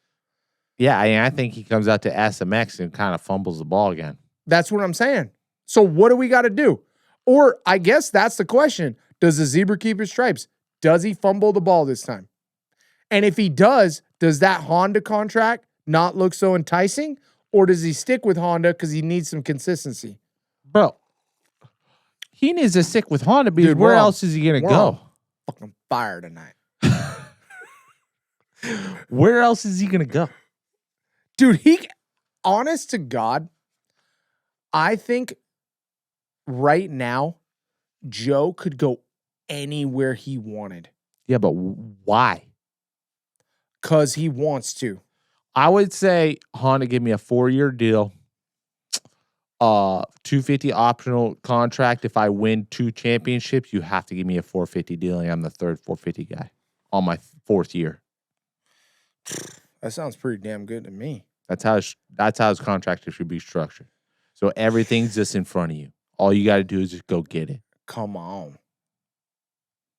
Yeah, I think he comes out to SMX and kind of fumbles the ball again.
That's what I'm saying. So what do we got to do? Or I guess that's the question. Does the zebra keep his stripes? Does he fumble the ball this time? And if he does that Honda contract not look so enticing? Or does he stick with Honda because he needs some consistency?
Bro, he needs to stick with Honda because
Dude,
where else is he going to go?
Fucking fire tonight.
Where else is he going to go?
Dude, honest to God, I think right now, Joe could go anywhere he wanted.
Yeah, but why?
Because he wants to.
I would say Honda give me a 4-year deal, 250 optional contract. If I win 2 championships, you have to give me a 450 deal. And I'm the third 450 guy on my 4th year.
That sounds pretty damn good to me.
That's how his contract should be structured. So everything's just in front of you. All you got to do is just go get it.
Come on.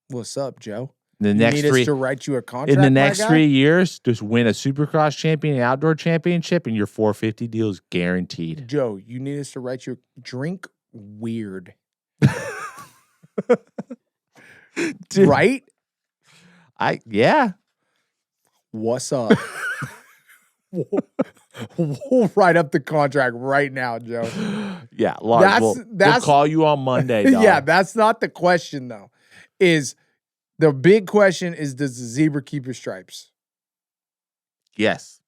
What's up, Joe?
The
You
next
need
3
us to write you a contract,
in the
my
next
guy?
3 years, just win a Supercross champion, an outdoor championship, and your 450 deal is guaranteed.
Joe, you need us to write you a drink weird.
Dude,
Right?
Yeah.
What's up? We'll write up the contract right now, Joe.
Yeah, Lars, we'll call you on Monday, dog.
Yeah, that's not the question, though. The big question is, does the zebra keep his stripes?
Yes.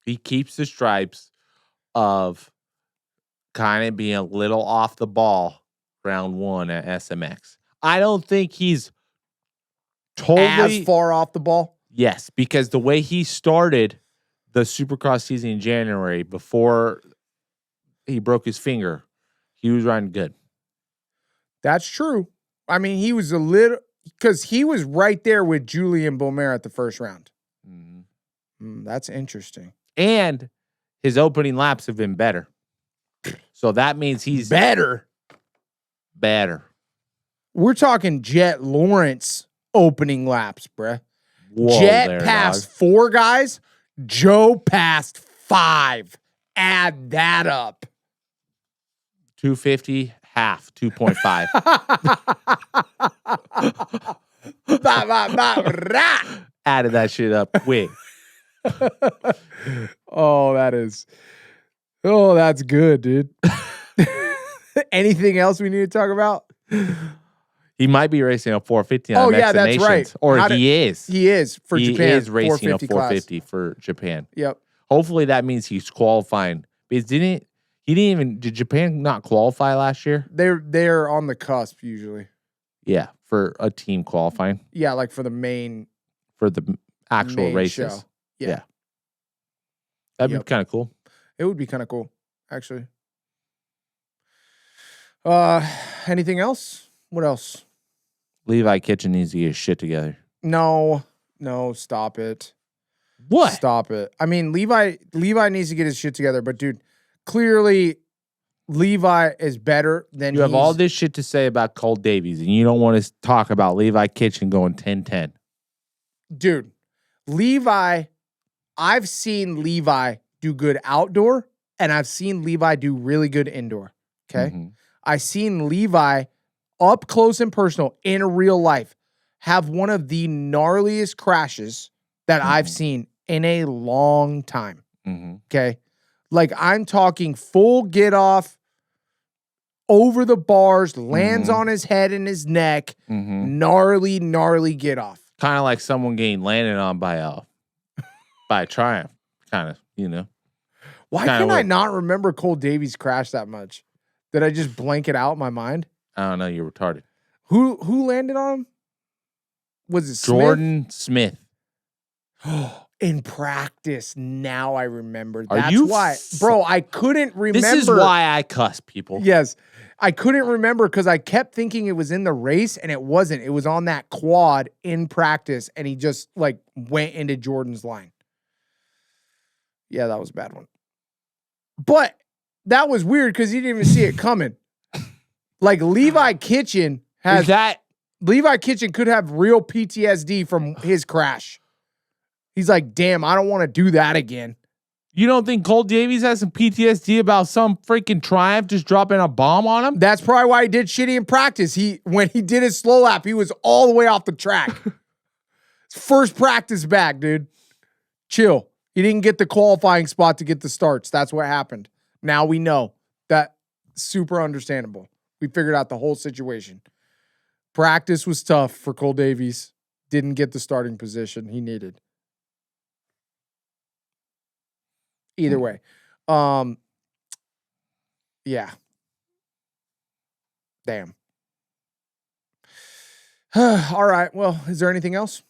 He keeps the stripes of kind of being a little off the ball round 1 at SMX. I don't think he's totally
as far off the ball.
Yes, because the way he started the Supercross season in January before he broke his finger, he was riding good.
That's true. I mean, he was because he was right there with Julian Beaumer at the first round. That's interesting.
And his opening laps have been better. So that means he's
better. We're talking Jett Lawrence opening laps, bruh.
Whoa,
Jett passed 4 guys. Jo passed 5. Add that up.
250, half, 2.5. Added that shit up. Wait.
That's good, dude. Anything else we need to talk about?
He might be racing a 450 on
that's
Nations.
right.
Or he is.
He is for Japan.
He is racing a 450
class.
for Japan.
Yep.
Hopefully that means he's qualifying. Because did Japan not qualify last year?
They're on the cusp usually.
Yeah, for a team qualifying.
Yeah, like for the
actual races.
Show. Yeah.
That'd be kind of cool.
It would be kind of cool, actually. Anything else? What else?
Levi Kitchen needs to get his shit together.
No, stop it.
What?
Stop it. I mean, Levi needs to get his shit together, but dude, clearly Levi is better than
you have all this shit to say about Cole Davies, and you don't want to talk about Levi Kitchen going 10-10.
Dude, Levi, I've seen Levi do good outdoor, and I've seen Levi do really good indoor. Okay?
Mm-hmm.
I've seen Levi up close and personal in real life have one of the gnarliest crashes that I've seen in a long time.
Mm-hmm.
Okay? Like, I'm talking full get off, over the bars, lands on his head and his neck, gnarly get off.
Kind of like someone getting landed on by a Triumph, kind of, you know.
Why can I not remember Cole Davies' crash that much? Did I just blank it out in my mind?
I don't know. You're retarded.
Who landed on him? Was it
Jordan Smith?
In practice, now I remember.
Are
That's
you
why, bro. I couldn't remember.
This is why I cuss people.
Yes, I couldn't remember because I kept thinking it was in the race, and it wasn't. It was on that quad in practice, and he just like went into Jordan's line. Yeah, that was a bad one. But that was weird because he didn't even see it coming. Like Levi Kitchen Levi Kitchen could have real PTSD from his crash. He's like, damn, I don't want to do that again.
You don't think Cole Davies has some PTSD about some freaking Triumph just dropping a bomb on him?
That's probably why he did shitty in practice. When he did his slow lap, he was all the way off the track. First practice back, dude. Chill. He didn't get the qualifying spot to get the starts. That's what happened. Now we know. That super understandable. We figured out the whole situation. Practice was tough for Cole Davies. Didn't get the starting position he needed. Either way. Yeah. Damn. All right. Well, is there anything else?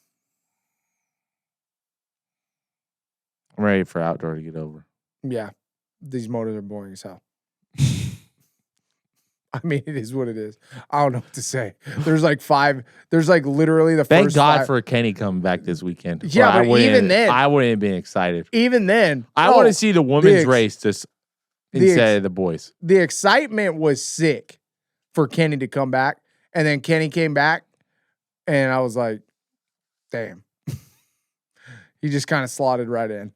I'm ready for outdoor to get over.
Yeah. These motors are boring as hell. I mean, it is what it is. I don't know what to say. There's like literally the
Thank
first
God
five.
for Kenny coming back this weekend.
Yeah, but even then.
I wouldn't have been excited.
Even then.
I want to see the women's race instead of the boys.
The excitement was sick for Kenny to come back. And then Kenny came back, and I was like, damn. He just kind of slotted right in.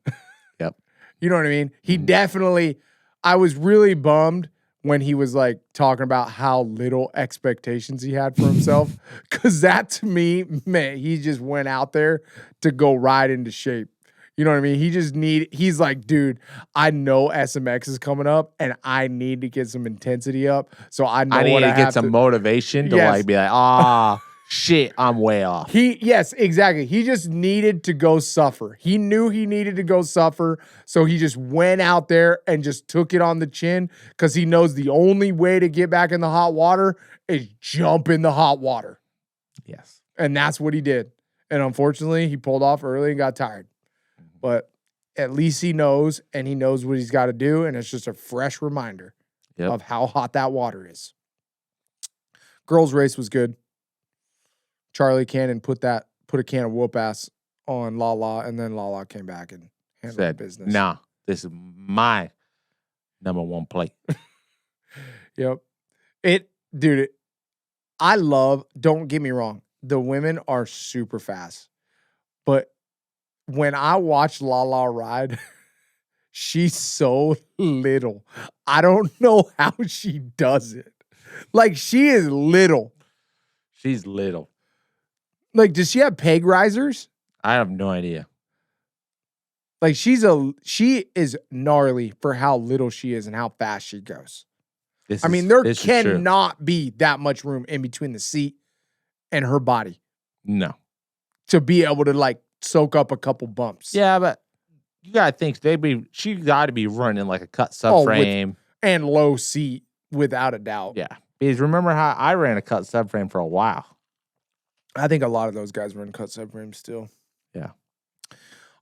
Yep.
You know what I mean? He definitely, I was really bummed when he was like talking about how little expectations he had for himself. Cause that to me, man, he just went out there to go right into shape. You know what I mean? He's like, dude, I know SMX is coming up and I need to get some intensity up. So I know
I need
what
to
I
get
have
some
to
motivation to like be like, shit, I'm way off.
Yes, exactly. He just needed to go suffer. He knew he needed to go suffer. So he just went out there and just took it on the chin because he knows the only way to get back in the hot water is jump in the hot water.
Yes.
And that's what he did. And unfortunately, he pulled off early and got tired. But at least he knows, and he knows what he's got to do. And it's just a fresh reminder of how hot that water is. Girls' race was good. Charlie Cannon put a can of whoop ass on Lala, and then Lala came back and handled the business.
Nah, this is my number one plate.
Yep. Don't get me wrong, the women are super fast, but when I watch Lala ride, she's so little. I don't know how she does it. Like, she is little.
She's little.
Like, does she have peg risers?
I have no idea.
Like, she is gnarly for how little she is and how fast she goes. There cannot be that much room in between the seat and her body.
No.
To be able to, like, soak up a couple bumps.
Yeah, but you gotta think she got to be running like a cut subframe
and low seat without a doubt.
Yeah, because remember how I ran a cut subframe for a while.
I think a lot of those guys run cut subframes still.
Yeah.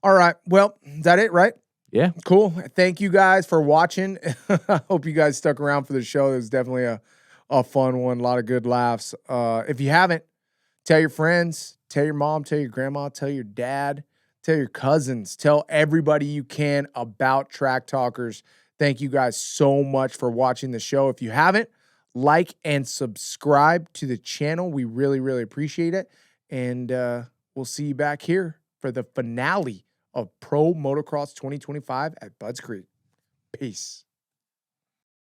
All right. Well, is that it, right?
Yeah.
Cool. Thank you guys for watching. I hope you guys stuck around for the show. It was definitely a fun one. A lot of good laughs. If you haven't, tell your friends, tell your mom, tell your grandma, tell your dad, tell your cousins, tell everybody you can about Track Talkers. Thank you guys so much for watching the show. If you haven't, like and subscribe to the channel. We really, really appreciate it. And we'll see you back here for the finale of Pro Motocross 2025 at Budds Creek. Peace.